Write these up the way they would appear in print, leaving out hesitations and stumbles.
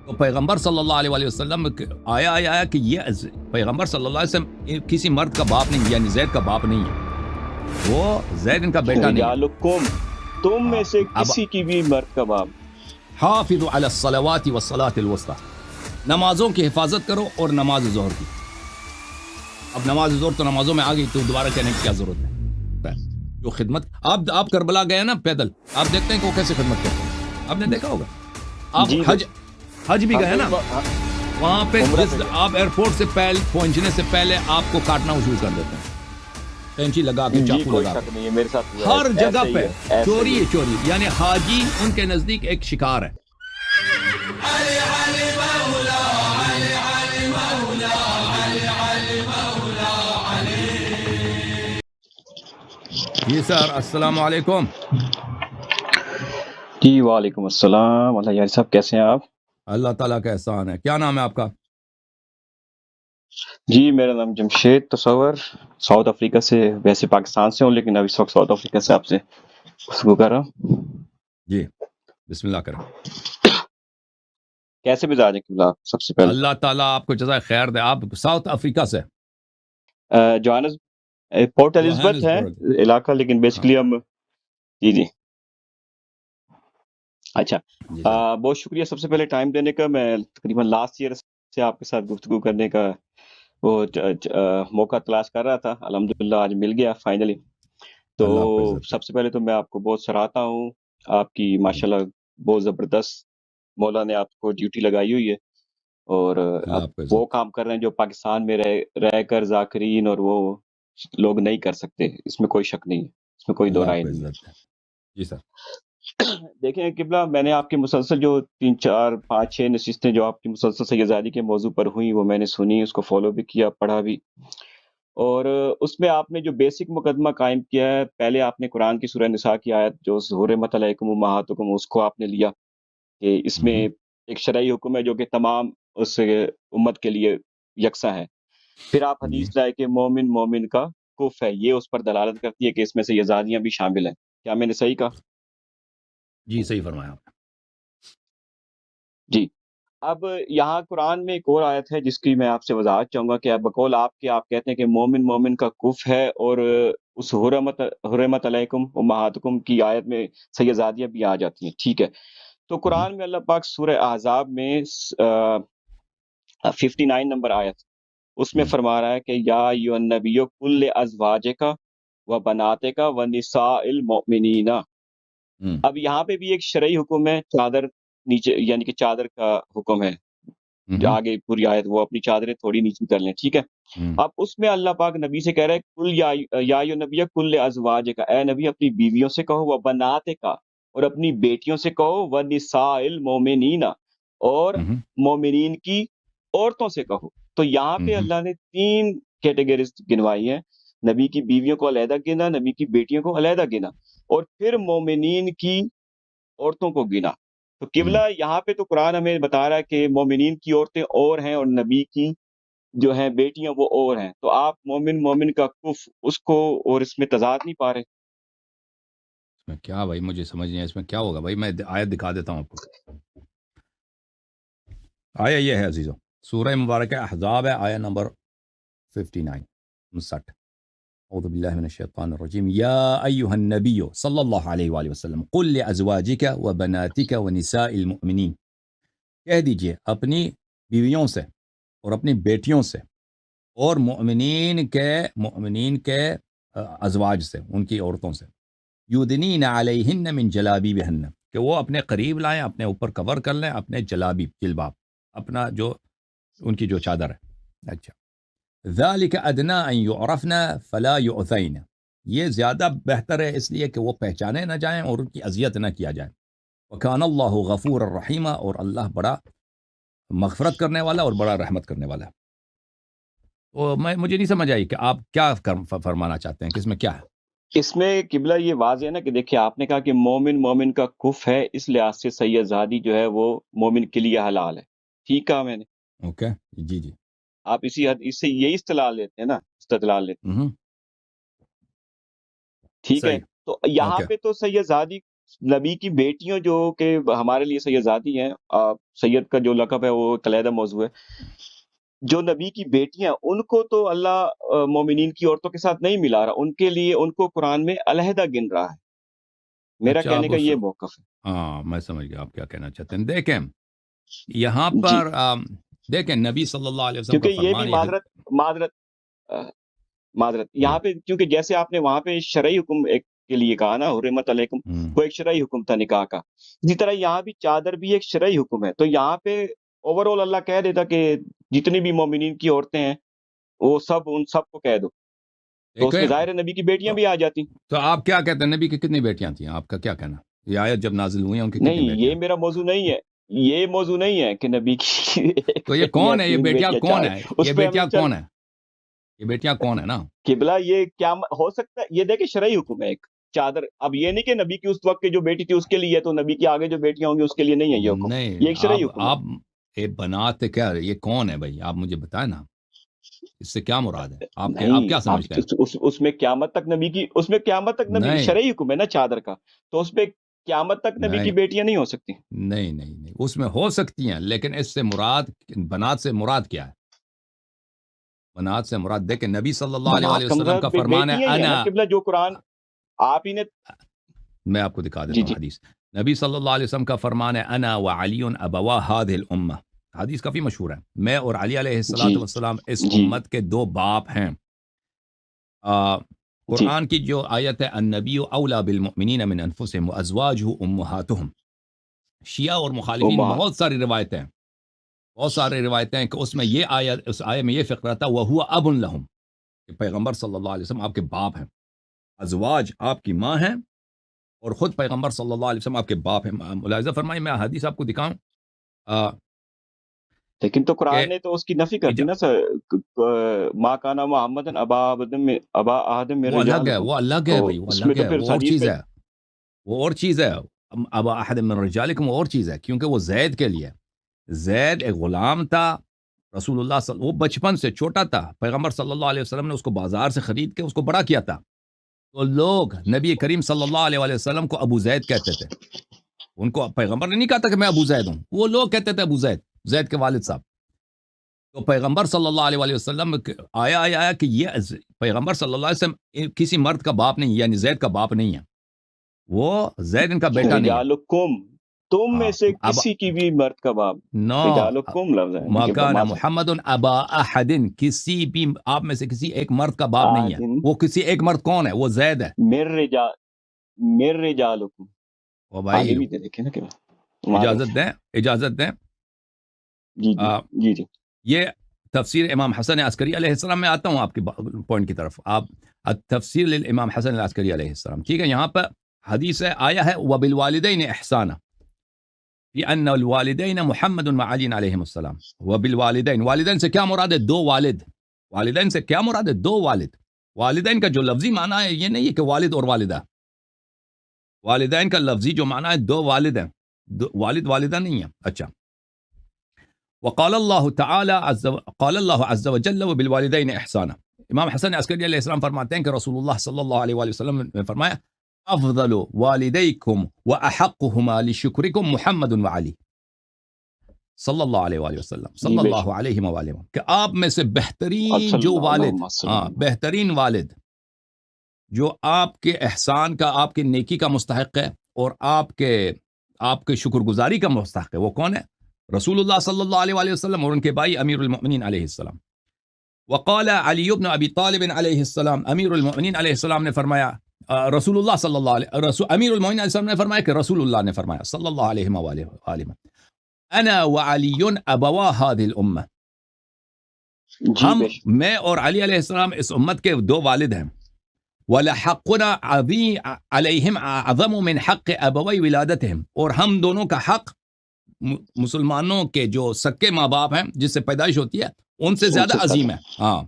تو پیغمبر صلی اللہ علیہ وسلم آیا کہ یہ پیغمبر صلی اللہ علیہ وسلم کسی مرد کا باپ نہیں، یعنی زید کا باپ نہیں ہے، وہ زید ان کا بیٹا نہیں ہے۔ رجالکم، تم میں سے اب کسی کی بھی مرد کا باپ۔ حافظوا علی الصلوات والصلاة الوسطی، نمازوں کی حفاظت کرو اور نماز ظہر کی۔ اب نماز ظہر تو نمازوں میں آ گئی، تو دوبارہ کہنے کی کیا ضرورت ہے؟ جو خدمت آپ کربلا گئے نا پیدل، آپ دیکھتے ہیں کہ وہ کیسے خدمت کرتے ہیں، آپ نے دیکھا ہوگا۔ آپ جی حج بھی گئے نا، وہاں پہ آپ ایئرپورٹ سے پہنچنے سے پہلے آپ کو کاٹنا شروع کر دیتے ہیں، کینچی لگا کے، چاقو کوئی لگا شک کے، نہیں ہے، میرے ساتھ ہر جگہ پہ چوری ہے، چوری، یعنی حاجی ان کے نزدیک ایک شکار ہے۔ جی سر، السلام علیکم۔ جی وعلیکم السلام۔ اللہ یار صاحب کیسے ہیں آپ؟ اللہ تعالیٰ کا احسان ہے۔ کیا نام ہے آپ کا؟ جی میرا نام جمشید تصور، ساؤتھ افریقہ سے، ویسے پاکستان سے ہوں لیکن ابھی اس وقت ساؤتھ افریقہ سے آپ سے گفتگو کر رہا ہوں۔ جی بسم اللہ کریں۔ کیسے مزاج ہے قبلہ آپ؟ سب سے پہلے اللہ تعالیٰ آپ کو جزائے خیر دے۔ آپ ساؤتھ افریقہ سے؟ جوہانس پورٹ الزبتھ ہے علاقہ، لیکن بیسکلی ہم جی اچھا بہت شکریہ سب سے پہلے ٹائم دینے کا۔ میں تقریباً لاسٹ ایئر سے آپ کے ساتھ گفتگو کرنے کا وہ موقع تلاش کر رہا تھا، الحمدللہ آج مل گیا فائنلی۔ تو سب سے پہلے تو میں آپ کو بہت سراہتا ہوں، آپ کی ماشاءاللہ بہت زبردست مولا نے آپ کو ڈیوٹی لگائی ہوئی ہے، اور آپ وہ کام کر رہے ہیں جو پاکستان میں رہ کر ذاکرین اور وہ لوگ نہیں کر سکتے، اس میں کوئی شک نہیں ہے، اس میں کوئی دو رائے نہیں ہے۔ جی سر۔ دیکھیں قبلہ، میں نے آپ کی مسلسل جو 3 4 5 6 نشستیں جو آپ کی مسلسل سیدزادی کے موضوع پر ہوئیں، وہ میں نے سنی، اس کو فالو بھی کیا، پڑھا بھی، اور اس میں آپ نے جو بیسک مقدمہ قائم کیا ہے، پہلے آپ نے قرآن کی سورہ نساء کی آیت جو حرمت علیکم امہاتکم، اس کو آپ نے لیا کہ اس میں ایک شرعی حکم ہے جو کہ تمام اس امت کے لیے یکساں ہے۔ پھر آپ حدیث لائے کہ مومن مومن کا کف ہے، یہ اس پر دلالت کرتی ہے کہ اس میں سے یزادیاں بھی شامل ہیں۔ کیا میں نے صحیح کہا؟ جی صحیح فرمایا آپ نے۔ جی اب یہاں قرآن میں ایک اور آیت ہے جس کی میں آپ سے وضاحت چاہوں گا کہ بقول آپ کے آپ کہتے ہیں کہ مومن مومن کا کف ہے، اور اس حرمت علیکم امہاتکم کی آیت میں سیدزادیاں بھی آ جاتی ہیں، ٹھیک ہے۔ تو قرآن میں اللہ پاک سورہ احزاب میں 59 نمبر آیت، اس میں فرما رہا ہے کہ یا ایھا النبی قل لازواجک و بناتک و نساء المؤمنین۔ اب یہاں پہ بھی ایک شرعی حکم ہے، چادر نیچے، یعنی کہ چادر کا حکم ہے، جو آگے پوری آیت وہ اپنی چادریں تھوڑی نیچے کر لیں، ٹھیک ہے۔ اب اس میں اللہ پاک نبی سے کہہ رہے ہیں کل یا ایھا نبی کل لازواجک، اے نبی اپنی بیویوں سے کہو، و بناتک، اور اپنی بیٹیوں سے کہو، و نساء المؤمنین، اور مومنین کی عورتوں سے کہو۔ تو یہاں پہ اللہ نے 3 کیٹیگریز گنوائی ہیں، نبی کی بیویوں کو علیحدہ گنا، نبی کی بیٹیوں کو علیحدہ گنا، اور پھر مومنین کی عورتوں کو گنا۔ تو قبلہ یہاں پہ تو قرآن ہمیں بتا رہا ہے کہ مومنین کی عورتیں اور ہیں اور نبی کی جو ہیں بیٹیاں وہ اور ہیں، تو آپ مومن مومن کا کف اس کو اور اس میں تضاد نہیں پا رہے؟ اس میں کیا بھائی، مجھے سمجھ نہیں ہے اس میں کیا ہوگا بھائی، میں آیت دکھا دیتا ہوں آپ کو۔ آیا یہ ہے عزیزو، سورہ مبارکہ احزاب ہے، آیا نمبر 59۔ اعوذ باللہ من الشیطان الرجیم، یا ایہا النبی صلی اللہ علیہ وآلہ وسلم قل لازواجک و بناتک و نساء المؤمنین، کہہ دیجئے اپنی بیویوں سے اور اپنی بیٹیوں سے اور مؤمنین کے ازواج سے، ان کی عورتوں سے، یدنین علیہن من جلابیبہن، کہ وہ اپنے قریب لائیں، اپنے اوپر کور کر لیں اپنے جلابیب، جلباب، اپنا جو ان کی جو چادر ہے۔ اچھا، ذالک ادنی ان یعرفن فلا یؤذین، یہ زیادہ بہتر ہے اس لیے کہ وہ پہچانے نہ جائیں اور ان کی اذیت نہ کیا جائے۔ وکان اللہ غفور الرحیم، اور اللہ بڑا مغفرت کرنے والا اور بڑا رحمت کرنے والا ہے۔ تو مجھے نہیں سمجھ آئی کہ آپ کیا فرمانا چاہتے ہیں کہ اس میں کیا ہے؟ اس میں قبلہ یہ واضح ہے نا کہ دیکھیے آپ نے کہا کہ مومن مومن کا کف ہے، اس لحاظ سے سیدزادی جو ہے وہ مومن کے لیے حلال ہے، ٹھیک کہا میں نے؟ اوکے جی جی، آپ اس سے یہی استدلال لیتے ہیں نا، استدلال لیتے ہیں، ٹھیک ہے۔ تو یہاں پہ تو سیدزادی نبی کی بیٹیوں جو کہ ہمارے لیے سیدزادی ہیں، سید کا جو لقب ہے وہ ایک علیحدہ موضوع ہے، جو نبی کی بیٹیاں ان کو تو اللہ مومنین کی عورتوں کے ساتھ نہیں ملا رہا، ان کے لیے ان کو قرآن میں علیحدہ گن رہا ہے. میرا اچھا کہنے آپ کا اس یہ موقف ہے. ہاں میں سمجھ گیا آپ کیا کہنا چاہتے ہیں. دیکھیں یہاں جی، پر دیکھیں نبی صلی اللہ علیہ وسلم کا کیونکہ یہ بھی فرمان معذرت جی یہاں پہ، کیونکہ جیسے آپ نے وہاں پہ شرعی حکم ایک کے لیے کہا نا، حرمت علیکم، وہ ایک شرعی حکم تھا نکاح کا، اسی طرح یہاں بھی چادر بھی ایک شرعی حکم ہے. تو یہاں پہ اوور آل اللہ کہہ دیتا کہ جتنی بھی مومنین کی عورتیں ہیں وہ سب ان سب کو کہہ دو، تو ایک اس ہے. میں ظاہر ہے نبی کی بیٹیاں بھی آ جاتی. تو آپ کیا کہتے ہیں نبی کی کتنی بیٹیاں تھیں؟ آپ کا کیا کہنا؟ یہ آیت جب نازل ہوئی ہیں ان کی کتنی نہیں، بیٹیاں؟ یہ میرا موضوع نہیں ہے، یہ موضوع نہیں ہے کہ نبی کی ایک تو یہ بیٹی یا کون ہے؟ یہ تین بیٹیاں بیٹیاں کون چار، ہے؟ یہ اس پہ ہمیں بیٹیاں کون ہے؟ یہ بیٹیاں کون ہے نا؟ قبلہ یہ کیا ہو سکتا ہے؟ یہ دیکھیں شرعی حکم ہے ایک چادر. اب یہ نہیں کہ نبی کی اس وقت کی جو بیٹی تھی اس کے لیے ہے، تو نبی کے آگے جو بیٹیاں ہوں گی اس کے لیے نہیں ہے یہ حکم. نہیں یہ ایک شرعی حکم ہے. آپ یہ بنات کیا، یہ کون ہے بھائی؟ آپ مجھے بتائیں نا، اس سے کیا مراد ہے؟ آپ نہیں، کیا سمجھتے ہیں؟ اس میں قیامت تک نبی کی، اس میں قیامت تک نبی کی نہیں شرعی حکم ہے نا چادر کا، تو اس پہ قیامت تک نبی کی نہیں بیٹیاں نہیں ہو سکتی. نہیں اس میں ہو سکتی ہیں، لیکن اس سے مراد بنات سے مراد کیا ہے؟ بنات سے مراد دیکھیں نبی صلی اللہ علیہ وآلہ بنات کا وسلم کا مطلب فرمان ہے بیٹیاں ہی ہے نا انا. قبلہ، جو قرآن آپ ہی نے. میں آپ کو دکھا جی دیتا ہوں جی حدیث. نبی صلی اللہ علیہ وسلم کا فرمان ہے انا وعلی ابوا هذه الامه. حدیث کافی مشہور ہے. میں اور علی علیہ جی السلام اس جی امت کے دو باپ ہیں. جی قرآن کی جو آیت ہے النبی اولا بالمؤمنین من انفسهم وازواجه امهاتهم، شیعہ اور مخالفین امہات. بہت ساری روایتیں ہیں، بہت ساری روایتیں ہیں کہ اس میں یہ آیت، اس آیت میں یہ فقرہ تھا وَهُوَ أَبٌ لَهُمْ، کہ پیغمبر صلی اللہ علیہ وسلم آپ کے باپ ہیں، ازواج آپ کی ماں ہیں، اور خود پیغمبر صلی اللہ علیہ وسلم آپ کے باپ ہیں. ملاحظہ فرمائیں، میں حدیث آپ کو دکھاؤں لیکن تو کہ قرآن نے تو اس کی نفی کر دی نا سر. ما کانا محمد ابا آدم من وہ الگ ہے، رجالکم، وہ الگ تو ہے بھائی، وہ اس میں الگ تو ہے، پھر وہ اور حدیث چیز میں. ہے، وہ اور چیز ہے. ابا احد من رجالکم وہ اور چیز ہے، کیونکہ وہ زید کے لیے. زید ایک غلام تھا، رسول اللہ وہ بچپن سے چھوٹا تھا، پیغمبر صلی اللہ علیہ وسلم نے اس کو بازار سے خرید کے اس کو بڑا کیا تھا. تو لوگ نبی کریم صلی اللہ علیہ وسلم کو ابو زید کہتے تھے. ان کو پیغمبر نے نہیں کہا تھا کہ میں ابو زید ہوں، وہ لوگ کہتے تھے ابو زید، زید کے والد صاحب. تو پیغمبر صلی اللہ علیہ وسلم آیا کہ یہ پیغمبر صلی اللہ علیہ وسلم کسی مرد کا باپ نہیں، یعنی زید کا باپ نہیں ہے، وہ زید ان کا بیٹا نہیں ہے. رجالکم، تم میں ہاں سے اب کسی کی بھی مرد کا باپ. نو رجالکم لفظ ہے ان کے مکان ماضی. محمد ابا احد، کسی بھی آپ میں سے کسی ایک مرد کا باپ نہیں ہے. آدم وہ کسی ایک مرد کون ہے؟ وہ زید ہے. مر رجالکم، او آگے بھائی بھی دے دیکھیں نا کہ اجازت دیں، اجازت دیں. جی جی جی جی یہ تفسیر امام حسن عسکری علیہ السلام میں آتا ہوں آپ کے پوائنٹ کی طرف. آپ تفسیر للامام حسن العسکری علیہ السلام، ٹھیک ہے. یہاں پر حدیث آیا ہے وبالوالدین احسانا، ان الوالدین محمد وعلی علیہ السلام. وبالوالدین، والدین سے کیا مراد ہے؟ دو والد. والدین سے کیا مراد ہے؟ دو والد. والدین کا جو لفظی معنی ہے یہ نہیں ہے کہ والد اور والدہ. والدین کا لفظی جو معنی ہے دو والد ہیں، والد والدہ نہیں ہے. اچھا. وقال اللہ تعالی قال اللہ عز وجل وبالوالدین احسانا. امام حسن عسکری علیہ السلام فرماتے ہیں کہ رسول اللہ صلی اللہ علیہ وآلہ وسلم نے فرمایا افضل والدیکم واحقهما لشکرکم محمد وعلی صلی اللہ علیہ وآلہ وسلم، صلی جی بے اللہ شک. علیہ وآلہ وسلم، کہ آپ میں سے بہترین جو والد، اللہم صلی اللہ. بہترین والد جو آپ کے احسان کا، آپ کے نیکی کا مستحق ہے اور آپ کے شکر گزاری کا مستحق ہے، وہ کون ہے؟ رسول اللہ صلی اللہ علیہ وآلہ وسلم اور ان کے بھائی امیر المؤمنین علیہ السلام. وقال علی بن ابی طالب علیہ السلام، امیر المؤمنین علیہ السلام نے فرمایا، رسول اللہ صلی اللہ علیہ امیر المؤمنین علیہ السلام نے فرمایا کہ رسول اللہ نے فرمایا صلی اللہ علیہ وآلہ وسلم انا وعلی ابوا هذه الامه، جی ہم، بے شک. میں اور علی علیہ السلام اس امت کے دو والد ہیں. وَلَحَقُّنَا عَلَيْهِمْ أَعْظَمُ مِنْ حَقِّ أَبَوَيْ وِلَادَتِهِمْ، اور ہم دونوں کا حق مسلمانوں کے جو سکے ماں باپ ہیں جس سے پیدائش ہوتی ہے ان سے زیادہ عظیم ہے. ہاں.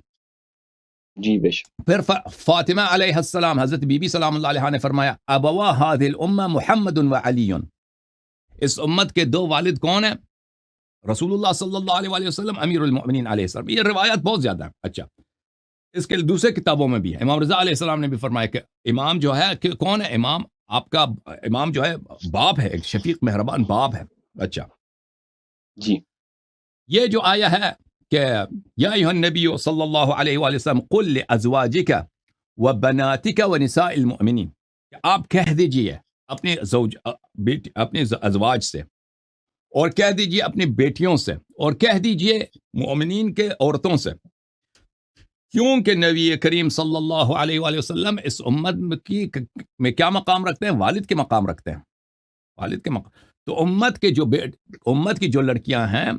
جی بے شک. پھر فاطمہ علیہ السلام، حضرت بی بی سلام اللہ علیہ نے فرمایا ابوا هذه الامه محمد وعلی، اس امت کے دو والد کون ہیں؟ رسول اللہ صلی اللہ علیہ وآلہ وسلم، امیر المؤمنین علیہ السلام. یہ روایات بہت زیادہ ہیں. اچھا، اس کے دوسرے کتابوں میں بھی ہے. امام رضا علیہ السلام نے بھی فرمایا کہ امام جو ہے کہ کون ہے؟ امام آپ کا امام جو ہے باپ ہے، ایک شفیق مہربان باپ ہے. اچھا جی یہ جو آیا ہے کہ یا ایھا النبی صلی اللہ علیہ وآلہ وسلم قل لازواجک وبناتک ونساء المؤمنین، کہ آپ کہہ دیجئے اپنے اپنے ازواج سے، اور کہہ دیجئے اپنی بیٹیوں سے، اور کہہ دیجئے مومنین کے عورتوں سے، کیونکہ نبی کریم صلی اللہ علیہ وآلہ وسلم اس امت کی میں کیا مقام رکھتے ہیں؟ والد کے مقام رکھتے ہیں، والد کے مقام. تو امت کی جو لڑکیاں ہیں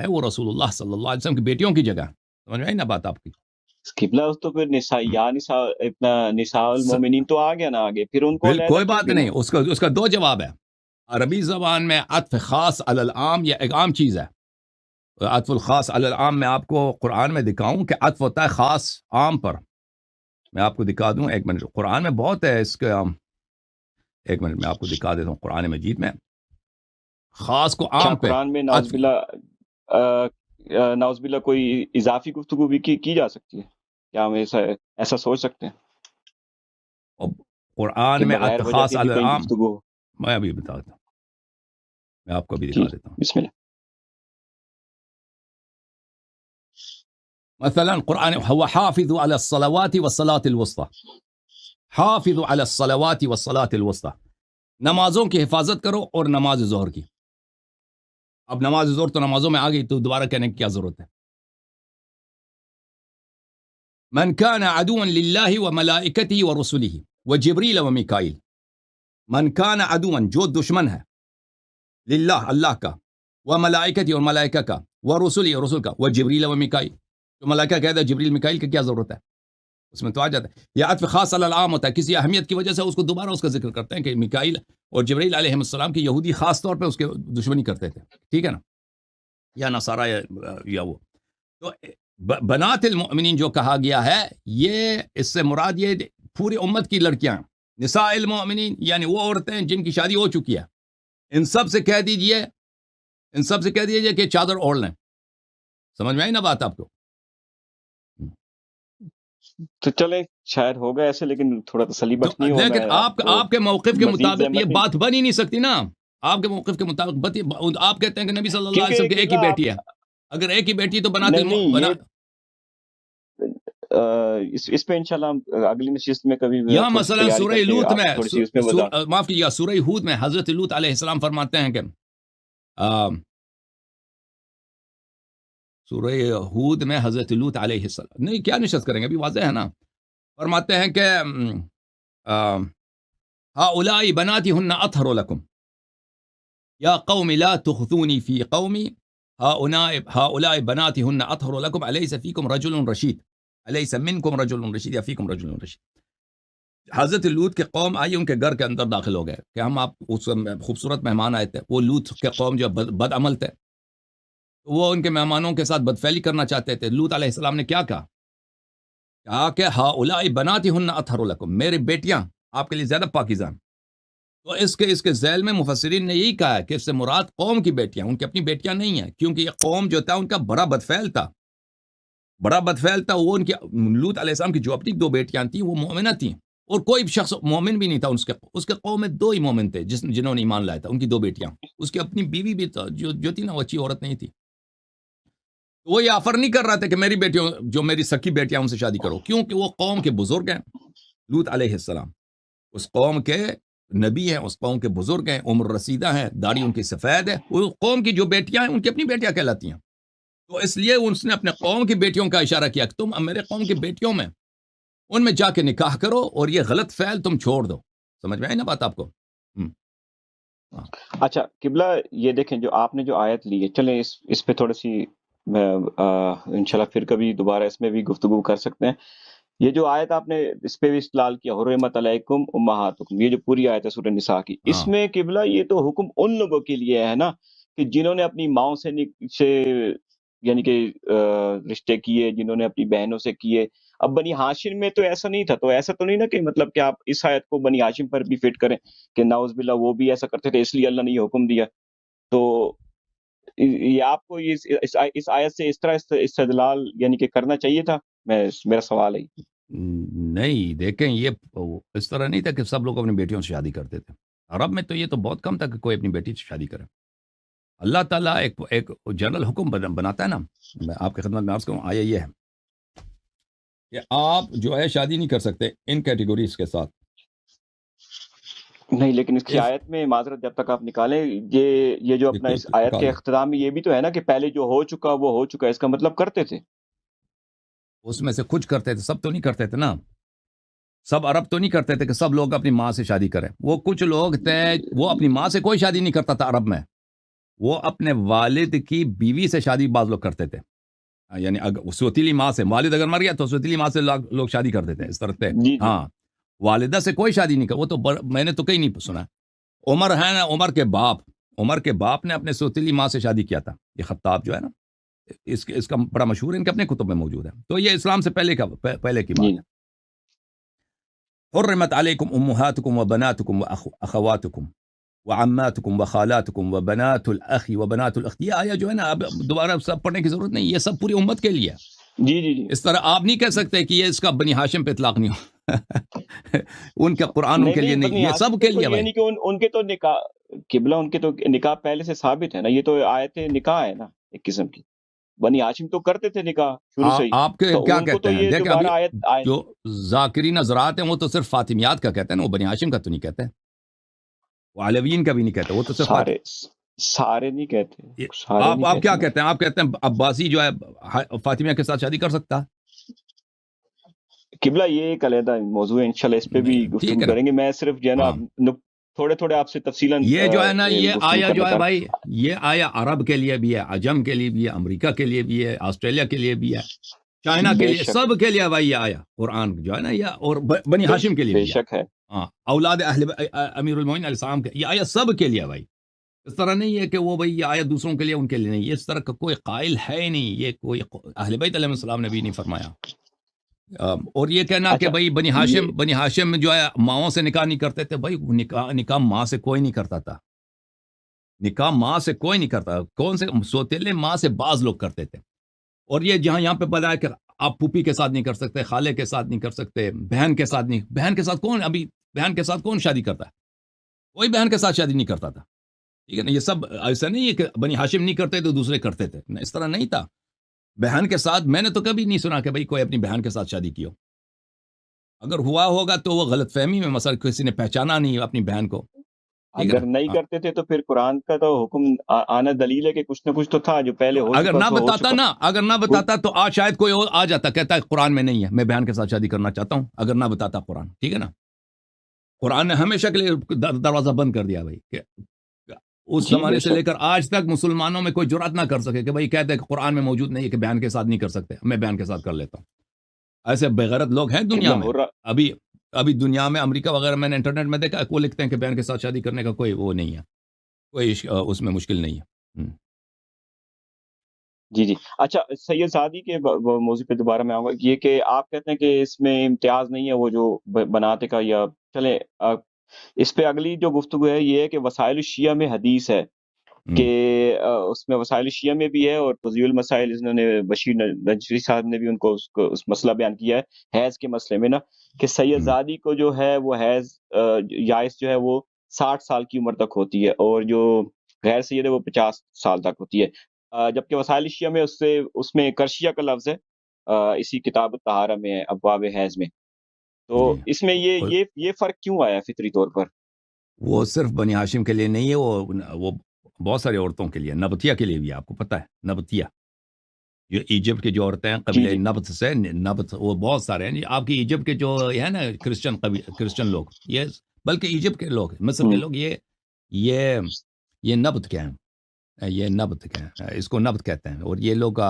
وہ رسول اللہ صلی اللہ علیہ وسلم کی بیٹیوں کی جگہ. سمجھ میں آئی نا بات آپ کی؟ قبلہ تو پھر نساء المومنین تو آ گیا نا آگے، پھر ان کو علیحدہ کوئی کیوں بات گنا؟ نہیں، اس کا دو جواب ہے. عربی زبان میں عطف خاص علی العام یہ ایک عام چیز ہے. عطف الخاص علی العام میں آپ کو قرآن میں دکھاؤں کہ عطف ہوتا ہے خاص عام پر. میں آپ کو دکھا دوں، ایک منٹ. قرآن میں بہت ہے اس کا، ایک منٹ میں آپ کو دکھا دیتا ہوں. قرآن مجید میں خاص کو کیا عام پہ قرآن میں نعوذ باللہ کوئی اضافی گفتگو بھی کی جا سکتی ہے؟ کیا ہم ایسا سوچ سکتے ہیں قرآن کہ میں بغیر عطف وجہ خاص کے بھی علی کوئی العام؟ گفتگو ہو؟ میں ابھی بتا دیتا ہوں، میں آپ کو بھی جی دکھا دیتا ہوں. بسم اللہ. مثلا قرآن هو حافظ على الصلوات والصلاة الوسطى، حافظ على الصلوات والصلاة الوسطى، نمازوں کی حفاظت کرو اور نماز ظہر کی. اب نماز ظہر تو نمازوں میں آ گئی، تو دوبارہ کہنے کی کیا ضرورت ہے؟ من كان عدوا لله وملائكته ورسله وجبريل وميكائيل، من كان عدوا جو دشمن ہے، للہ اللہ کا، وملائکتی اور ملائکہ کا، ورسلی اور رسول کا، وجبریل ومیکائیل. تو ملائکہ کہتا ہے جبریل میکائیل کی کیا ضرورت ہے؟ اس میں تو آ جاتا ہے. یہ عطف خاص علی العام ہوتا ہے، کسی اہمیت کی وجہ سے اس کو دوبارہ اس کا ذکر کرتے ہیں کہ میکائیل اور جبریل علیہ السلام کی یہودی خاص طور پہ اس کے دشمنی کرتے تھے، ٹھیک ہے نا، یا نصارہ یا وہ. تو بنات المؤمنین جو کہا گیا ہے، یہ اس سے مراد یہ پوری امت کی لڑکیاں، نساء المؤمنین یعنی وہ عورتیں جن کی شادی ہو چکی ہے. ان سب سے کہہ دیجئے کہ چادر اوڑھ لیں. سمجھ میں آئی نا بات آپ کو؟ تو چلے شاید ہوگا ایسے، لیکن تھوڑا تسلی بخش نہیں ہوا. لیکن میں آپ کے موقف کے مزید مطابق یہ زحمت بات بن ہی نہیں سکتی نا. آپ کے موقف کے مطابق آپ کہتے ہیں کہ نبی صلی اللہ علیہ کیونکہ وسلم کی ایک ہی قبلہ بیٹی ہے. اگر ایک ہی بیٹی تو نہیں یہ اس پہ انشاءاللہ ہم اگلی نشست میں کبھی یہاں تھوڑی سی مثلا تیاری سورہ کر کے لوط آپ میں تھوڑی سی اس میں وضاحت. معاف کیجیے، سورہ ہود میں حضرت لوط علیہ السلام فرماتے ہیں کہ سورہ ہود میں حضرت لوط علیہ السلام، نہیں کیا نشست کریں گے ابھی واضح ہے نا. فرماتے ہیں کہ هؤلاء بناتهن اطهر لكم یا قوم لا تخذوني في قومي، هؤلاء بناتهن اطهر لكم الیس فیکم رجل رشید، الیس منکم رجل رشید یا فیکم رجل رشید. حضرت لوط کے قوم آئی، ان کے گھر کے اندر داخل ہو گئے کہ ہم آپ اس خوبصورت مہمان آئے تھے. وہ لوط کے قوم جو بد عمل تھے، وہ ان کے مہمانوں کے ساتھ بدفعلی کرنا چاہتے تھے. لوط علیہ السلام نے کیا کہا کہ ہؤلاء بناتهن اطهر لكم، میری بیٹیاں آپ کے لیے زیادہ پاکیزہ ہیں. تو اس کے ذیل میں مفسرین نے یہی کہا ہے کہ اس سے مراد قوم کی بیٹیاں، ان کی اپنی بیٹیاں نہیں ہیں، کیونکہ یہ قوم جو تھا ان کا بڑا بدفعل تھا. وہ ان کی لوط علیہ السلام کی جو اپنی دو بیٹیاں تھیں وہ مومنہ تھیں، اور کوئی شخص مومن بھی نہیں تھا. اس کے قوم میں دو ہی مومن تھے جنہوں نے ایمان لایا تھا، ان کی دو بیٹیاں. اس کی اپنی بیوی بھی جو تھی نا وہ اچھی عورت نہیں تھی. وہ یہ آفر نہیں کر رہا تھا کہ میری بیٹیوں جو میری سکی بیٹیاں ان سے شادی کرو، کیونکہ وہ قوم کے بزرگ ہیں. لوط علیہ السلام اس قوم کے نبی ہیں، اس قوم کے بزرگ ہیں، عمر رسیدہ ہیں، داڑھی ان کی سفید ہے. وہ قوم کی جو بیٹیاں ہیں ان کی اپنی بیٹیاں کہلاتی ہیں. تو اس لیے اس نے اپنے قوم کی بیٹیوں کا اشارہ کیا کہ تم میرے قوم کی بیٹیوں میں ان میں جا کے نکاح کرو اور یہ غلط فعل تم چھوڑ دو. سمجھ میں آئی نا بات آپ کو؟ اچھا قبلہ یہ دیکھیں جو آپ نے جو آیت لی ہے، چلیں اس پہ تھوڑی سی انشاءاللہ پھر کبھی دوبارہ اس میں بھی گفتگو کر سکتے ہیں. یہ جو آیت آپ نے اس پہ بھی استدلال کیا، حرمت علیکم امہاتکم، یہ جو پوری آیت ہے سورہ نساء کی، اس میں قبلہ یہ تو حکم ان لوگوں کے لیے ہے نا کہ جنہوں نے اپنی ماؤں سے یعنی کہ رشتے کیے، جنہوں نے اپنی بہنوں سے کیے. اب بنی ہاشم میں تو ایسا نہیں تھا، تو ایسا تو نہیں نا کہ مطلب کہ آپ اس آیت کو بنی ہاشم پر بھی فٹ کریں کہ نعوذ باللہ وہ بھی ایسا کرتے تھے اس لیے اللہ نے یہ حکم دیا. تو یہ آپ کو اس آیت سے اس طرح استدلال یعنی کہ کرنا چاہیے تھا. میرا سوال ہے. نہیں دیکھیں یہ اس طرح نہیں تھا کہ سب لوگ اپنی بیٹیوں سے شادی کرتے تھے. عرب میں تو یہ تو بہت کم تھا کہ کوئی اپنی بیٹی سے شادی کرے. اللہ تعالیٰ ایک جنرل حکم بناتا ہے نا. میں آپ کی خدمت میں عرض کروں آیا یہ ہے کہ آپ جو ہے شادی نہیں کر سکتے ان کیٹیگوریز کے ساتھ. نہیں لیکن اس کی آیت میں معذرت جب تک آپ نکالیں یہ جو اپنا اس آیت کے اختتام میں یہ بھی تو ہے نا کہ پہلے جو ہو چکا وہ ہو چکا. اس کا مطلب کرتے تھے, اس میں سے کچھ کرتے تھے, سب تو نہیں کرتے تھے نا. سب عرب تو نہیں کرتے تھے کہ سب لوگ اپنی ماں سے شادی کریں. وہ کچھ لوگ تھے وہ اپنی ماں سے کوئی شادی نہیں کرتا تھا عرب میں, وہ اپنے والد کی بیوی سے شادی بعض لوگ کرتے تھے. یعنی سوتیلی ماں سے, والد اگر مر گیا تو سوتیلی ماں سے لوگ شادی کرتے تھے اس طرح سے. ہاں والدہ سے کوئی شادی نہیں کر, وہ تو میں نے تو کہیں نہیں سنا. عمر ہے نا, عمر کے باپ نے اپنے سوتیلی ماں سے شادی کیا تھا. یہ خطاب جو ہے نا اس کا بڑا مشہور ہے, ان کے اپنے کتب میں موجود ہے. تو یہ اسلام سے پہلے کی بات ہے. حرمت علیکم امہاتکم وبناتکم واخواتکم وعماتکم وخالاتکم وبنات الاخ وبنات الاخت. یہ آیا جو ہے نا اب دوبارہ سب پڑھنے کی ضرورت نہیں, یہ سب پوری امت کے لیے. جی اس طرح آپ نہیں کہہ سکتے کہ یہ اس کا بنی ہاشم پہ اطلاق نہیں ہو. ان کا قرآن ان کے لیے نہیں, یہ سب کے لیے. یعنی کہ ان کے تو نکاح قبلہ, ان کے تو نکاح پہلے سے ثابت ہے نا. یہ تو آیت نکاح ہے نا ایک قسم کی. بنی ہاشم تو کرتے تھے نکاح شروع سے ہی. آپ کے کیا کہتے ہیں دیکھیں جو ذاکرین حضرات ہیں وہ تو صرف فاطمیات کا کہتے ہیں نا, وہ بنی ہاشم کا تو نہیں کہتے, وہ علویین کا بھی نہیں کہتے, وہ تو صرف سارے نہیں کہتے. آپ کیا کہتے ہیں؟ آپ کہتے ہیں عباسی جو ہے فاطمیہ کے ساتھ شادی کر سکتا ہے؟ قبلہ یہ ایک علیحدہ موضوع ہے, انشاءاللہ اس پہ بھی گفتگو کریں گے. میں صرف جو ہے نا تھوڑے آپ سے تفصیلاً یہ جو ہے نا یہ آیا جو ہے بھائی, یہ آیا عرب کے لیے بھی ہے, عجم کے لیے بھی ہے, امریکہ کے لیے بھی ہے, آسٹریلیا کے لیے بھی ہے, چائنا کے لیے, سب کے لیے بھائی یہ آیا قرآن جو ہے نا یہ, اور بنی ہاشم کے لیے بے شک ہے. ہاں اولاد اہل امیر المومنین علیہ السلام کے یہ آیا سب کے لیے بھائی. اس طرح نہیں ہے کہ وہ بھائی یہ آیا دوسروں کے لیے ان کے لیے نہیں, اس طرح کا کوئی قائل ہے نہیں, یہ کوئی اہل بیت علیہ السلام نے بھی نہیں فرمایا. اور یہ کہنا کہ بھائی بنی ہاشم جو ہے ماؤں سے نکاح نہیں کرتے تھے, بھائی نکاح ماں سے کوئی نہیں کرتا تھا. نکاح ماں سے کوئی نہیں کرتا. کون سے سوتیلے ماں سے بعض لوگ کرتے تھے. اور یہ جہاں یہاں پہ بتایا کہ آپ پھوپھی کے ساتھ نہیں کر سکتے, خالے کے ساتھ نہیں کر سکتے, بہن کے ساتھ نہیں. بہن کے ساتھ کون, ابھی بہن کے ساتھ کون شادی کرتا ہے؟ کوئی بہن کے ساتھ شادی نہیں کرتا تھا. ٹھیک ہے نا, یہ سب ایسا نہیں ہے کہ بنی ہاشم نہیں کرتے تو دوسرے کرتے تھے, اس طرح نہیں تھا. بہن کے ساتھ میں نے تو کبھی نہیں سنا کہ بھائی کوئی اپنی بہن کے ساتھ شادی کی ہو. اگر ہوا ہوگا تو وہ غلط فہمی میں, مثلا کسی نے پہچانا نہیں اپنی بہن کو. اگر نہیں کرتے تھے تو پھر قرآن کا تو حکم آنا دلیل ہے کہ کچھ نہ کچھ تو تھا جو پہلے ہو چکا. اگر نہ بتاتا تو آج شاید کوئی اور آ جاتا, کہتا ہے قرآن میں نہیں ہے, میں بہن کے ساتھ شادی کرنا چاہتا ہوں. اگر نہ بتاتا قرآن, ٹھیک ہے نا, قرآن نے ہمیشہ کے لیے دروازہ بند کر دیا بھائی, کہ اس زمانے سے لے کر آج تک مسلمانوں میں کوئی جرات نہ کر سکے کہ بھائی کہتے ہیں کہ قرآن میں موجود نہیں ہے کہ بہن کے ساتھ نہیں کر سکتے, میں بہن کے ساتھ کر لیتا ہوں. ایسے بغیرت لوگ ہیں دنیا میں. ابھی دنیا میں امریکہ وغیرہ میں نے انٹرنیٹ میں دیکھا, وہ لکھتے ہیں کہ بہن کے ساتھ شادی کرنے کا کوئی وہ نہیں ہے, کوئی اس میں مشکل نہیں ہے. جی اچھا, سید سعدی کے موضوع پہ دوبارہ میں آؤں گا. یہ کہ آپ کہتے ہیں کہ اس میں امتیاز نہیں ہے وہ جو بناتے کا, یا چلے اس پہ اگلی جو گفتگو ہے یہ ہے کہ وسائل الشیعہ میں حدیث ہے کہ اس میں وسائل الشیعہ میں بھی ہے, اور تضییع المسائل انہوں نے بشیر نجفی صاحب نے بھی ان کو اس مسئلہ بیان کیا ہے حیض کے مسئلے میں نا, کہ سید زادی کو جو ہے وہ حیض یائس جو ہے وہ 60 سال کی عمر تک ہوتی ہے, اور جو غیر سید ہے وہ 50 سال تک ہوتی ہے. جبکہ وسائل الشیعہ میں اس میں کرشیہ کا لفظ ہے, اسی کتاب الطہارہ میں ہے, ابواب حیض میں. تو اس میں یہ فرق کیوں آیا فطری طور پر؟ وہ صرف بنی ہاشم کے لیے نہیں ہے, وہ بہت ساری عورتوں کے لیے, نبطیہ کے لیے بھی. آپ کو پتہ ہے نبطیہ جو ایجپٹ کی جو عورتیں ہیں قبیلہ نبط سے, نبط وہ بہت سارے ہیں. آپ کی ایجپٹ کے جو ہے نا کرسچن لوگ, یہ بلکہ ایجپٹ کے لوگ, مصر کے لوگ, یہ نبط کے ہیں, یہ نبط کے ہیں, اس کو نبط کہتے ہیں. اور یہ لوگ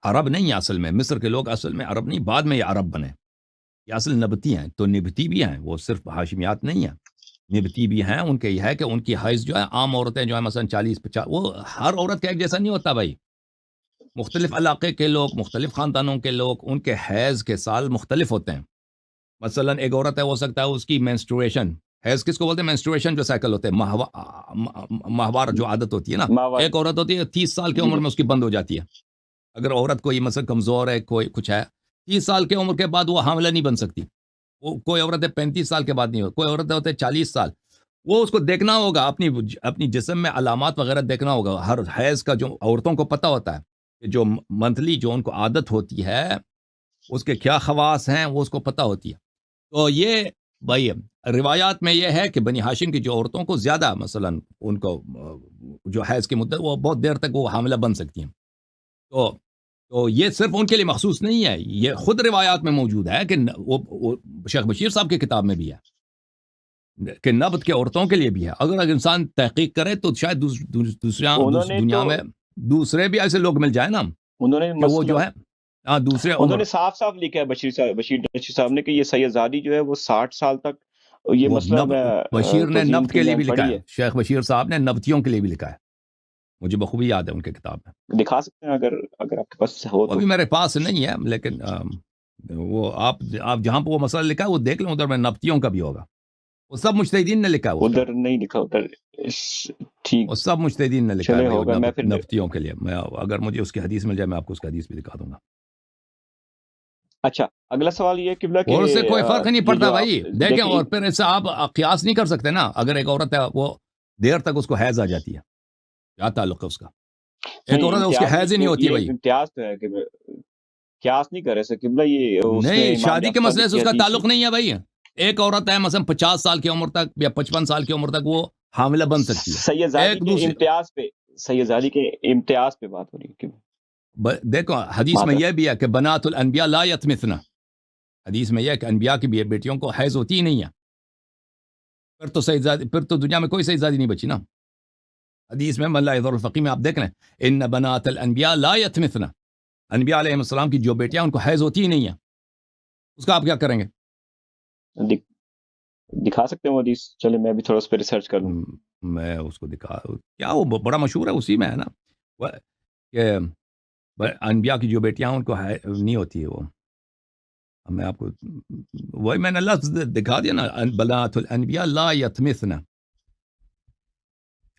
عرب نہیں ہیں اصل میں, مصر کے لوگ اصل میں عرب نہیں, بعد میں یہ عرب بنے. یہ اصل نبطی ہیں. تو نبطی بھی ہیں, وہ صرف ہاشمیات نہیں ہیں, نبطی بھی ہیں. ان کے یہ ہے کہ ان کی حیض جو ہے, عام عورتیں جو ہیں مثلا 40-50, وہ ہر عورت کا ایک جیسا نہیں ہوتا بھائی. مختلف علاقے کے لوگ, مختلف خاندانوں کے لوگ, ان کے حیض کے سال مختلف ہوتے ہیں. مثلا ایک عورت ہے, ہو سکتا ہے اس کی مینسٹرویشن, حیض کس کو بولتے ہیں, مینسٹرویشن جو سائیکل ہوتے ہیں, ماہوار جو عادت ہوتی ہے نا, ایک عورت ہوتی ہے 30 سال کی عمر میں اس کی بند ہو جاتی ہے. اگر عورت کوئی مثلا کمزور ہے، کوئی کچھ ہے، 30 سال کی عمر کے بعد وہ حاملہ نہیں بن سکتی. کوئی عورت ہے 35 سال کے بعد نہیں ہو، کوئی عورت ہوتے 40 سال. وہ اس کو دیکھنا ہوگا، اپنی جسم میں علامات وغیرہ دیکھنا ہوگا. ہر حیض کا جو عورتوں کو پتہ ہوتا ہے کہ جو منتھلی جو ان کو عادت ہوتی ہے اس کے کیا خواص ہیں، وہ اس کو پتہ ہوتی ہے. تو یہ بھائی روایات میں یہ ہے کہ بنی ہاشم کی جو عورتوں کو زیادہ مثلا ان کو جو حیض کی مدت وہ بہت دیر تک وہ حاملہ بن سکتی ہیں. تو یہ صرف ان کے لیے مخصوص نہیں ہے، یہ خود روایات میں موجود ہے کہ وہ شیخ بشیر صاحب کی کتاب میں بھی ہے کہ نبت کے عورتوں کے لیے بھی ہے. اگر انسان تحقیق کرے تو شاید دنیا میں دوسرے بھی ایسے لوگ مل جائیں نا انہوں نے وہ جو ہے دوسرے انہوں نے صاف لکھا ہے بشیر صاحب نے کہ یہ سید زادی جو ہے وہ 60 سال تک یہ مسئلہ بشیر نے نبت کے لیے بھی لکھا ہے، شیخ بشیر صاحب نے نبتیوں کے لیے بھی لکھا ہے، مجھے بخوبی یاد ہے ان کے کتاب میں. دکھا سکتے ہیں اگر آپ کے پاس ہو تو. ابھی میرے پاس نہیں ہے، لیکن وہ آپ جہاں پہ وہ مسئلہ لکھا ہے وہ دیکھ لیں، ادھر میں نبتیوں کا بھی ہوگا. وہ سب مجتہدین نے لکھا ہے، ادھر نہیں لکھا، ادھر ٹھیک وہ سب مجتہدین نے لکھا ہے نبتیوں کے لیے. میں اگر مجھے اس کی حدیث مل جائے میں آپ کو اس کی حدیث بھی دکھا دوں گا. اچھا اگلا سوال یہ قبلہ کہ اور اس سے کوئی فرق نہیں پڑتا بھائی، دیکھیں. اور پھر اس سے آپ قیاس نہیں کر سکتے نا. اگر ایک عورت ہے وہ دیر تک اس کو حیض آ جاتی ہے، کیا تعلق ہے اس کا؟ ایک عورت ہے اس کی حیض ہی نہیں ہوتی بھائی. امتیاز تو ہے کہ قیاس نہیں کر سکتے قبلہ. یہ نہیں، شادی کے مسئلے سے اس کا تعلق نہیں ہے بھائی. ایک عورت ہے مثلا 50 سال کی عمر تک یا 55 سال کی عمر تک وہ حاملہ بن سکتی ہے. سید زادی کے امتیاز پہ، سید زادی کے امتیاز پہ بات ہو رہی ہے. دیکھو حدیث میں یہ بھی ہے کہ بنات الانبیاء لا یتمثن. حدیث میں یہ ہے کہ انبیاء کی بیٹیوں کو حیض ہوتی ہی نہیں ہے. پھر تو دنیا میں کوئی سید زادی نہیں بچی نا. حدیث میں من لا یضر الفقی میں آپ دیکھ لیں، ان بنات الانبیاء لا یتمثن. انبیاء علیہ السلام کی جو بیٹیاں ان کو حیض ہوتی ہی نہیں ہے، اس کا آپ کیا کریں گے؟ دکھا سکتے ہیں وہ حدیث؟ چلے میں بھی تھوڑا اس پہ ریسرچ کر لوں. میں اس کو کیا وہ بڑا مشہور ہے، اسی میں ہے نا کہ انبیاء کی جو بیٹیاں ان کو نہیں ہوتی ہے. وہ میں آپ کو وہی میں نے لفظ دکھا دیا نا، بنات الانبیاء لا یتمثن،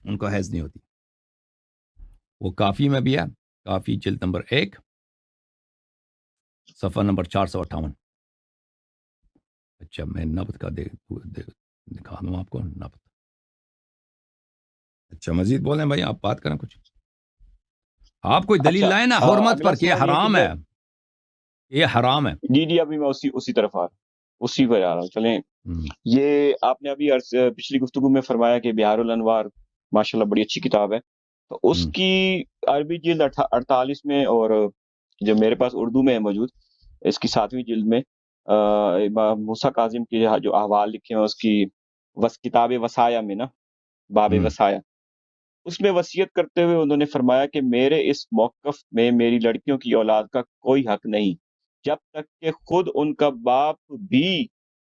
ان کو حیض نہیں ہوتی. وہ کافی میں بھی ہے، کافی جلد نمبر 1 صفحہ نمبر 458. اچھا میں نبت کا دکھا دوں آپ کو نبت. اچھا مزید بولیں بھائی، آپ بات کریں کچھ، آپ کوئی دلیل لائیں نا حرمت پر کہ یہ حرام ہے، یہ حرام ہے. جی ابھی میں اسی طرف اسی پر آ رہا ہوں. چلیں یہ آپ نے ابھی پچھلی گفتگو میں فرمایا کہ بہار الانوار ماشاءاللہ بڑی اچھی کتاب ہے. تو اس کی عربی جلد 48 میں، اور جو میرے پاس اردو میں ہے موجود، اس کی 7ویں جلد میں موسیٰ کاظم کے جو احوال لکھے ہیں اس کی کتاب وصایا میں نا، باب وصایا، اس میں وصیت کرتے ہوئے انہوں نے فرمایا کہ میرے اس موقف میں میری لڑکیوں کی اولاد کا کوئی حق نہیں جب تک کہ خود ان کا باپ بھی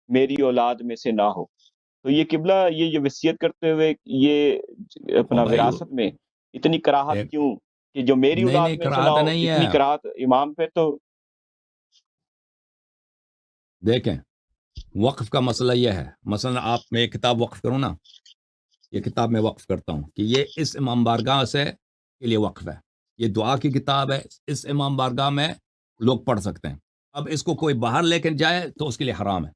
میری اولاد میں سے نہ ہو. تو یہ قبلہ یہ وصیت کرتے ہوئے یہ اپنا وراثت میں اتنی کراہت کیوں کہ جو میری اولاد میں سے نہ ہو، اتنی کراہت امام پہ. تو دیکھیں وقف کا مسئلہ یہ ہے، مثلا آپ میں ایک کتاب وقف کروں نا، یہ کتاب میں وقف کرتا ہوں کہ یہ اس امام بارگاہ سے کے لیے وقف ہے، یہ دعا کی کتاب ہے، اس امام بارگاہ میں لوگ پڑھ سکتے ہیں. اب اس کو کوئی باہر لے کر جائے تو اس کے لیے حرام ہے.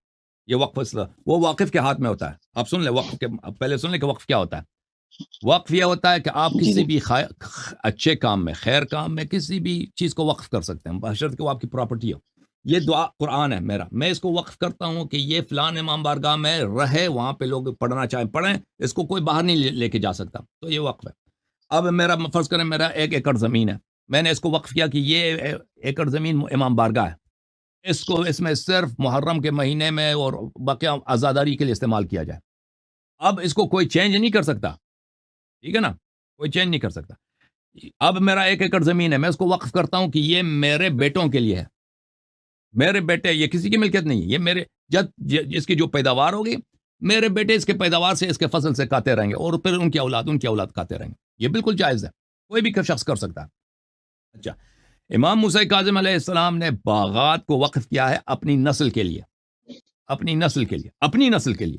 یہ وقف وہ واقف کے ہاتھ میں ہوتا ہے. آپ سن لیں وقف کے پہلے سن لیں کہ وقف کیا ہوتا ہے. وقف یہ ہوتا ہے کہ آپ کسی بھی اچھے کام میں، خیر کام میں کسی بھی چیز کو وقف کر سکتے ہیں بشرط کہ وہ آپ کی پراپرٹی ہو. یہ دعا قرآن ہے میرا، میں اس کو وقف کرتا ہوں کہ یہ فلان امام بارگاہ میں رہے، وہاں پہ لوگ پڑھنا چاہیں پڑھیں، اس کو کوئی باہر نہیں لے کے جا سکتا. تو یہ وقف ہے. اب میرا فرض کریں میرا 1 ایکڑ زمین ہے، میں نے اس کو وقف کیا کہ یہ ایکڑ زمین امام بارگاہ ہے، اس میں صرف محرم کے مہینے میں اور باقی عزاداری کے لیے استعمال کیا جائے. اب اس کو کوئی چینج نہیں کر سکتا، ٹھیک ہے نا، کوئی چینج نہیں کر سکتا. اب میرا 1 ایکڑ زمین ہے، میں اس کو وقف کرتا ہوں کہ یہ میرے بیٹوں کے لیے ہے. میرے بیٹے، یہ کسی کی ملکیت نہیں ہے، یہ میرے جس کی جو پیداوار ہوگی میرے بیٹے اس کے پیداوار سے، اس کے فصل سے کھاتے رہیں گے، اور پھر ان کی اولاد کھاتے رہیں گے. یہ بالکل جائز ہے، کوئی بھی شخص کر سکتا ہے. اچھا امام موسیٰ کاظم علیہ السلام نے باغات کو وقف کیا ہے اپنی نسل کے لیے، اپنی نسل کے لیے،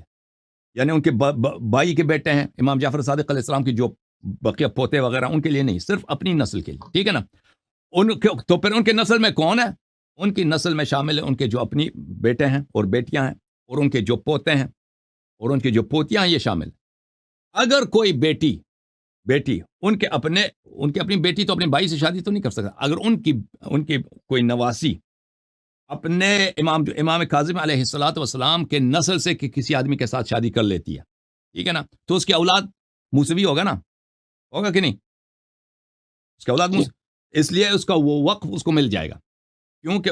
یعنی ان کے بھائی کے بیٹے ہیں امام جعفر صادق علیہ السلام کی جو بقیہ پوتے وغیرہ، ان کے لیے نہیں، صرف اپنی نسل کے لیے، ٹھیک ہے نا. تو پھر ان کے نسل میں کون ہے؟ ان کی نسل میں شامل ہے ان کے جو اپنی بیٹے ہیں اور بیٹیاں ہیں، اور ان کے جو پوتے ہیں اور ان کی جو پوتیاں ہیں، یہ شامل۔ اگر کوئی بیٹی ان کے اپنی بیٹی تو اپنے بھائی سے شادی تو نہیں کر سکتا، اگر ان کی کوئی نواسی اپنے امام کاظم علیہ السلام کے نسل سے کسی آدمی کے ساتھ شادی کر لیتی ہے، ٹھیک ہے نا، تو اس کی اولاد موسوی ہوگا نا، ہوگا کہ نہیں؟ اس کی اولاد اس لیے اس کا وہ وقف اس کو مل جائے گا، کیونکہ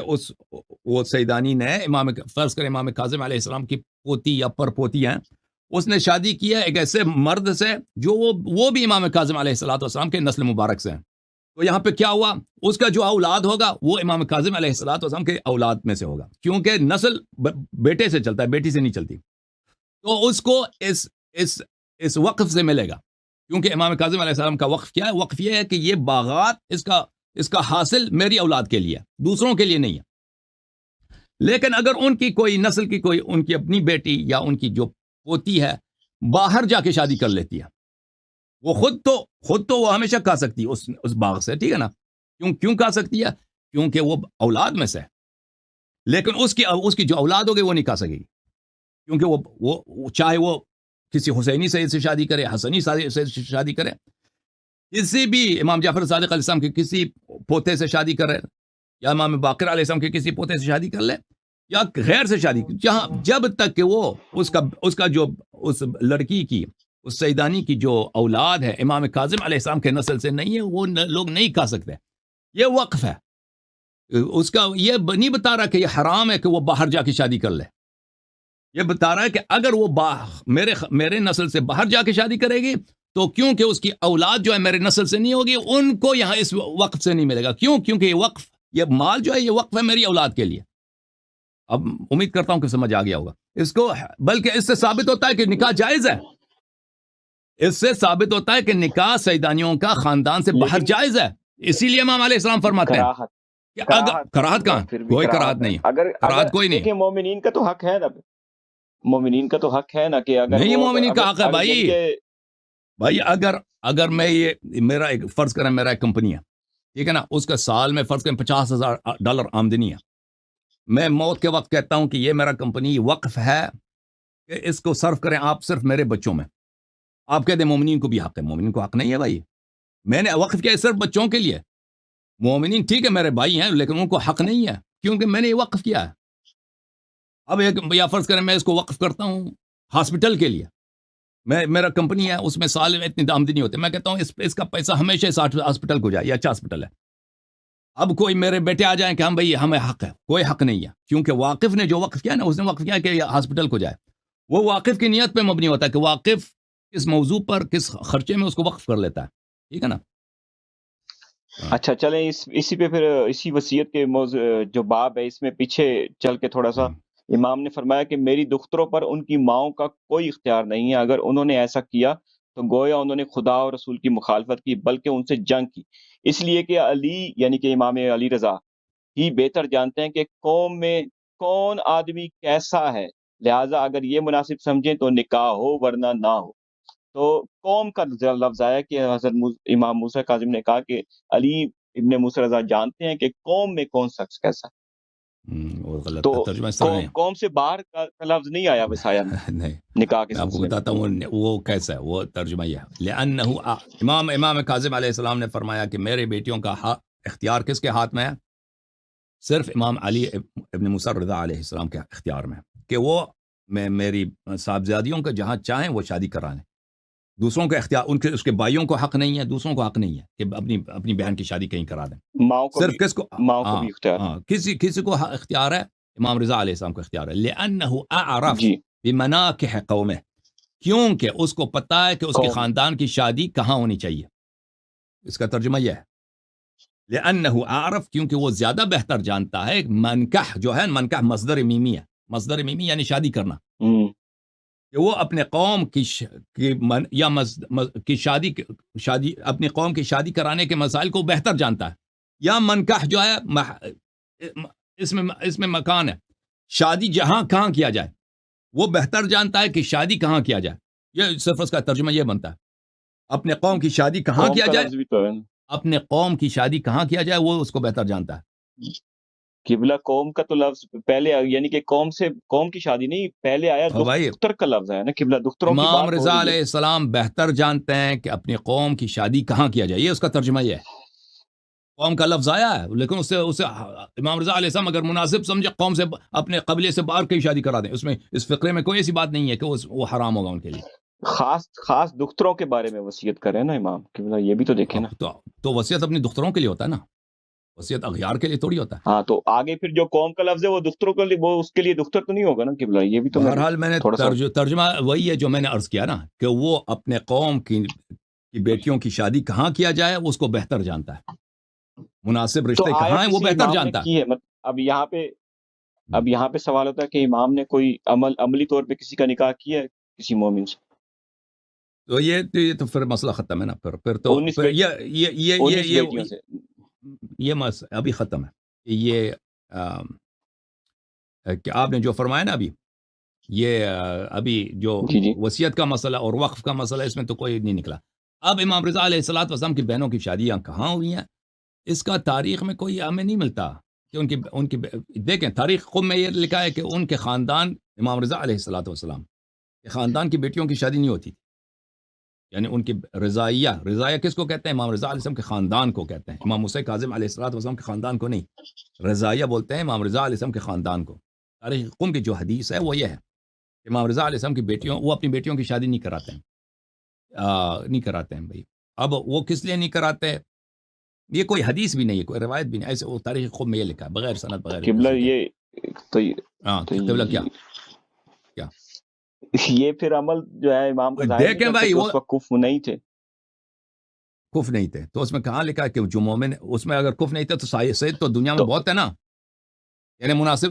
وہ سیدانی نے فرض کر امام کاظم علیہ السلام کی پوتی یا پر پوتی ہیں، اس نے شادی کی ہے ایک ایسے مرد سے جو وہ بھی امام کاظم علیہ السلام کے نسل مبارک سے ہیں، تو یہاں پہ کیا ہوا؟ اس کا جو اولاد ہوگا وہ امام کاظم علیہ السلام کے اولاد میں سے ہوگا، کیونکہ نسل بیٹے سے چلتا ہے، بیٹی سے نہیں چلتی، تو اس کو اس وقف سے ملے گا، کیونکہ امام کاظم علیہ السلام کا وقف کیا ہے؟ وقف یہ ہے کہ یہ باغات اس کا حاصل میری اولاد کے لیے، دوسروں کے لیے نہیں ہے۔ لیکن اگر ان کی کوئی نسل کی کوئی ان کی اپنی بیٹی یا ان کی جو پوتی ہے باہر جا کے شادی کر لیتی ہے، وہ خود تو وہ ہمیشہ کھا سکتی ہے اس باغ سے، ٹھیک ہے نا، کیوں کھا سکتی ہے؟ کیونکہ وہ اولاد میں سے ہے، لیکن اس کی جو اولاد ہوگی وہ نہیں کھا سکے گی، کیونکہ وہ چاہے وہ کسی حسینی سید سے شادی کرے، حسنی سید سے شادی کرے، کسی بھی امام جعفر صادق علیہ السلام کے کسی پوتے سے شادی کرے، یا امام باقر علیہ السلام کے کسی پوتے سے شادی کر لے، یا غیر سے شادی، جب تک کہ وہ اس کا جو اس لڑکی کی، اس سیدانی کی جو اولاد ہے امام کاظم علیہ السلام کے نسل سے نہیں ہے، وہ لوگ نہیں کھا سکتے۔ یہ وقف ہے، اس کا یہ نہیں بتا رہا کہ یہ حرام ہے کہ وہ باہر جا کے شادی کر لے، یہ بتا رہا ہے کہ اگر وہ میرے نسل سے باہر جا کے شادی کرے گی تو کیونکہ اس کی اولاد جو ہے میرے نسل سے نہیں ہوگی، ان کو یہاں اس وقف سے نہیں ملے گا، کیونکہ یہ وقف، یہ مال جو ہے یہ وقف ہے میری اولاد کے لیے۔ اب امید کرتا ہوں کہ سمجھ آ گیا ہوگا اس کو، بلکہ اس سے ثابت ہوتا ہے کہ نکاح جائز ہے، اس سے ثابت ہوتا ہے کہ نکاح سیدانیوں کا خاندان سے باہر جائز ہے، اسی لیے امام علیہ السلام فرماتے ہیں کہ کراہت کہاں؟ کوئی کراہت نہیں، کراہت کوئی نہیں۔ مومنین کا تو حق ہے نا، مومنین کا تو حق ہے نا کہ اگر نہیں، مومنین کا حق ہے بھائی، اگر میں میرا ایک فرض کریں، میرا ایک کمپنی ہے، ٹھیک ہے نا، اس کا سال میں فرض کریں $50,000 آمدنی ہے، میں موت کے وقت کہتا ہوں کہ یہ میرا کمپنی وقف ہے کہ اس کو صرف کریں آپ صرف میرے بچوں میں، آپ کہتے ہیں مومنین کو بھی حق ہے، مومنین کو حق نہیں ہے بھائی، میں نے وقف کیا ہے صرف بچوں کے لیے، مومنین ٹھیک ہے میرے بھائی ہیں لیکن ان کو حق نہیں ہے، کیونکہ میں نے یہ وقف کیا ہے۔ اب یا فرض کریں میں اس کو وقف کرتا ہوں ہاسپٹل کے لیے، میرا کمپنی ہے، اس میں سال میں اتنی آمدنی ہوتی ہے، میں کہتا ہوں اس کا پیسہ ہمیشہ اس ہاسپٹل کو جائے، یہ اچھا ہاسپٹل ہے۔ اب کوئی میرے بیٹے آ جائیں کہ ہم بھائی ہمیں حق ہے، کوئی حق نہیں ہے، کیونکہ واقف نے جو وقف کیا نا، اس نے وقف کیا کہ یہ ہاسپٹل کو جائے، وہ واقف کی نیت پہ مبنی ہوتا ہے کہ واقف کس موضوع پر کس خرچے میں اس کو وقف کر لیتا ہے، ٹھیک ہے نا۔ اچھا چلیں اسی پہ پھر اسی وصیت کے موضوع جو باب ہے اس میں پیچھے چل کے تھوڑا سا، امام نے فرمایا کہ میری دختروں پر ان کی ماؤں کا کوئی اختیار نہیں ہے، اگر انہوں نے ایسا کیا تو گویا انہوں نے خدا اور رسول کی مخالفت کی بلکہ ان سے جنگ کی، اس لیے کہ علی یعنی کہ امام علی رضا ہی بہتر جانتے ہیں کہ قوم میں کون آدمی کیسا ہے، لہٰذا اگر یہ مناسب سمجھیں تو نکاح ہو ورنہ نہ ہو۔ تو قوم کا لفظ آیا کہ حضرت امام موسیٰ کاظم نے کہا کہ علی ابن موسیٰ رضا جانتے ہیں کہ قوم میں کون شخص کیسا ہے، تو قوم سے باہر کا لفظ نہیں آیا وسایا نہیں، نکاح کے آپ کو بتاتا ہوں وہ کیسا ہے، وہ ترجمہ یہ ہے، لأنہ امام کاظم علیہ السلام نے فرمایا کہ میرے بیٹیوں کا اختیار کس کے ہاتھ میں ہے؟ صرف امام علی ابن موسیٰ رضا علیہ السلام کے اختیار میں، کہ وہ میری صاحبزادیوں کا جہاں چاہیں وہ شادی کرائیں، دوسروں کا اختیار اس کے بھائیوں کو حق نہیں ہے، دوسروں کو حق نہیں ہے کہ اپنی بہن کی شادی کہیں کرا دیں، صرف کس کو؟ ماؤں کو بھی اختیار ہے، کسی کو اختیار ہے، امام رضا علیہ السلام کو اختیار ہے، لأنہ اعرف بمناکح قومہ، کیونکہ اس کو پتا ہے کہ اس کے خاندان کی شادی کہاں ہونی چاہیے، اس کا ترجمہ یہ ہے، لأنہ اعرف، کیونکہ وہ زیادہ بہتر جانتا ہے، منکح جو ہے، منکح مصدر میمی ہے، مصدر میمی یعنی شادی کرنا، کہ وہ اپنے قوم کی شادی اپنی قوم کی شادی کرانے کے مسائل کو بہتر جانتا ہے، یا منکح جو ہے اس میں مکان ہے، شادی جہاں کہاں کیا جائے، وہ بہتر جانتا ہے کہ شادی کہاں کیا جائے، یہ صرف اس کا ترجمہ یہ بنتا ہے، اپنے قوم کی شادی کہاں کیا جائے، اپنے قوم کی شادی کہاں کیا جائے وہ اس کو بہتر جانتا ہے. قبلہ قوم کا تو لفظ پہلے یعنی کہ قوم کی شادی نہیں، پہلے آیا بھائی دختر کا لفظ ہے نا، قبلہ دختروں کی امام بات ہو رضا رہی علیہ ہے. السلام بہتر جانتے ہیں کہ اپنی قوم کی شادی کہاں کیا جائے. یہ اس کا ترجمہ یہ ہے. قوم کا لفظ آیا ہے لیکن اسے امام رضا علیہ السلام اگر مناسب سمجھے قوم سے اپنے قبیلے سے باہر کی شادی کرا دیں. اس میں اس فقرے میں کوئی ایسی بات نہیں ہے کہ وہ حرام ہوگا ان کے لیے. خاص دختروں کے بارے میں وصیت کرے نا امام، قبلہ یہ بھی تو دیکھیں نا. تو وصیت اپنی دختروں کے لیے ہوتا ہے نا، وصیت اغیار کے لیے تھوڑی ہوتا ہے. ہاں تو آگے پھر جو قوم کا لفظ ہے وہ دختروں کے لیے، وہ اس کے لیے دختر تو نہیں ہوگا نا قبلہ. یہ بھی تو بہرحال میں نے تھوڑا سا ترجمہ وہی ہے جو میں نے عرض کیا نا کہ وہ اپنے قوم کی بیٹیوں کی شادی کہاں کیا جائے اس کو بہتر جانتا ہے. مناسب رشتے کہاں ہیں وہ بہتر جانتا ہے. اب یہاں پہ سوال ہوتا ہے کہ امام نے کوئی عملی طور پہ کسی کا نکاح کیا ہے کسی مومن سے؟ تو یہ تو پھر مسئلہ ختم ہے نا. پھر تو یہ ابھی ختم ہے. یہ کہ آپ نے جو فرمایا نا ابھی جو وصیت کا مسئلہ اور وقف کا مسئلہ اس میں تو کوئی نہیں نکلا. اب امام رضا علیہ الصلوۃ والسلام کی بہنوں کی شادیاں کہاں ہوئی ہیں اس کا تاریخ میں کوئی ہمیں نہیں ملتا کہ ان کی دیکھیں تاریخ خود میں یہ لکھا ہے کہ ان کے خاندان امام رضا علیہ الصلوۃ والسلام کے خاندان کی بیٹیوں کی شادی نہیں ہوتی. یعنی ان کی رضائیہ کس کو کہتے ہیں؟ امام رضا علیہ السلام کے خاندان کو کہتے ہیں. امام موسیٰ کاظم علیہ الصلوۃ والسلام کے خاندان کو نہیں. رضائیہ بولتے ہیں امام رضا علیہ السلام کے خاندان کو. تاریخ قم کی جو حدیث ہے وہ یہ ہے کہ امام رضا علیہ السلام کی بیٹیوں وہ اپنی بیٹیوں کی شادی نہیں کراتے ہیں بھائی. اب وہ کس لیے نہیں کراتے؟ یہ کوئی حدیث بھی نہیں ہے، کوئی روایت بھی نہیں. ایسے وہ تاریخ قم میں یہ لکھا ہے بغیر سند بغیر قبلہ. یہ قبلہ کیا یہ پھر عمل جو ہے امام کا ظاہر دیکھیں بھائی اس وقت کفر نہیں تھے. کفر نہیں تھے تو اس میں کہاں لکھا ہے کہ جو مومن اس میں اگر کفر نہیں تھے تو سید تو دنیا میں بہت ہے نا. یعنی مناسب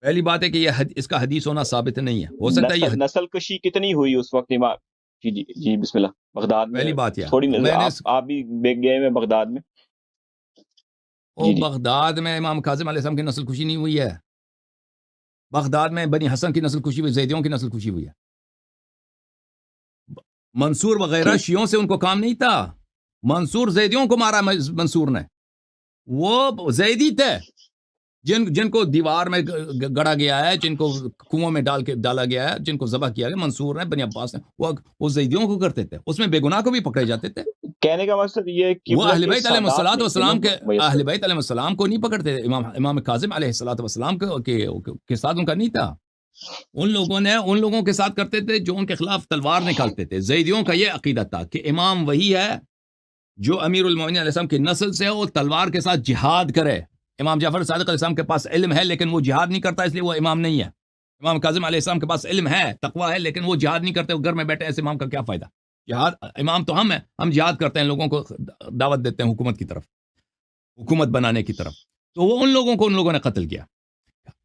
پہلی بات ہے کہ یہ اس کا حدیث ہونا ثابت نہیں ہے. ہو سکتا ہے یہ نسل کشی کتنی ہوئی اس وقت امام. جی بسم اللہ. بغداد میں پہلی بات تھوڑی آپ بھی گئے ہیں بغداد میں. بغداد میں امام کاظم علیہ السلام کی نسل کشی نہیں ہوئی ہے. بغداد میں بنی حسن کی نسل کشی ہوئی، زیدیوں کی نسل کشی ہوئی ہے. منصور وغیرہ شیعوں سے ان کو کام نہیں تھا. منصور زیدیوں کو مارا منصور نے. وہ زیدی تھے جن کو دیوار میں گڑا گیا ہے، جن کو کنووں میں ڈالا گیا ہے، جن کو ذبح کیا گیا. منصور نے بنی عباس نے وہ زیدیوں کو کرتے تھے. اس میں بے گناہ کو بھی پکڑے جاتے تھے. کہنے کا مقصد یہ کہ وہ اہل بیت علیہ الصلوۃ والسلام کے اہل بیت علیہ السلام کو نہیں پکڑتے تھے. امام کاظم علیہ الصلوۃ والسلام کے ساتھ ان کا نہیں تھا. ان لوگوں کے ساتھ کرتے تھے جو ان کے خلاف تلوار نکالتے تھے. زیدیوں کا یہ عقیدہ تھا کہ امام وہی ہے جو امیر المومنین علیہ السلام کی نسل سے وہ تلوار کے ساتھ جہاد کرے. امام جعفر صادق علیہ السلام کے پاس علم ہے لیکن وہ جہاد نہیں کرتا، اس لیے وہ امام نہیں ہے. امام کاظم علیہ السلام کے پاس علم ہے، تقویٰ ہے، لیکن وہ جہاد نہیں کرتے. وہ گھر میں بیٹھے ایسے امام کا کیا فائدہ؟ جہاد امام تو ہم ہیں، ہم جہاد کرتے ہیں، لوگوں کو دعوت دیتے ہیں حکومت بنانے کی طرف. تو وہ ان لوگوں نے قتل کیا.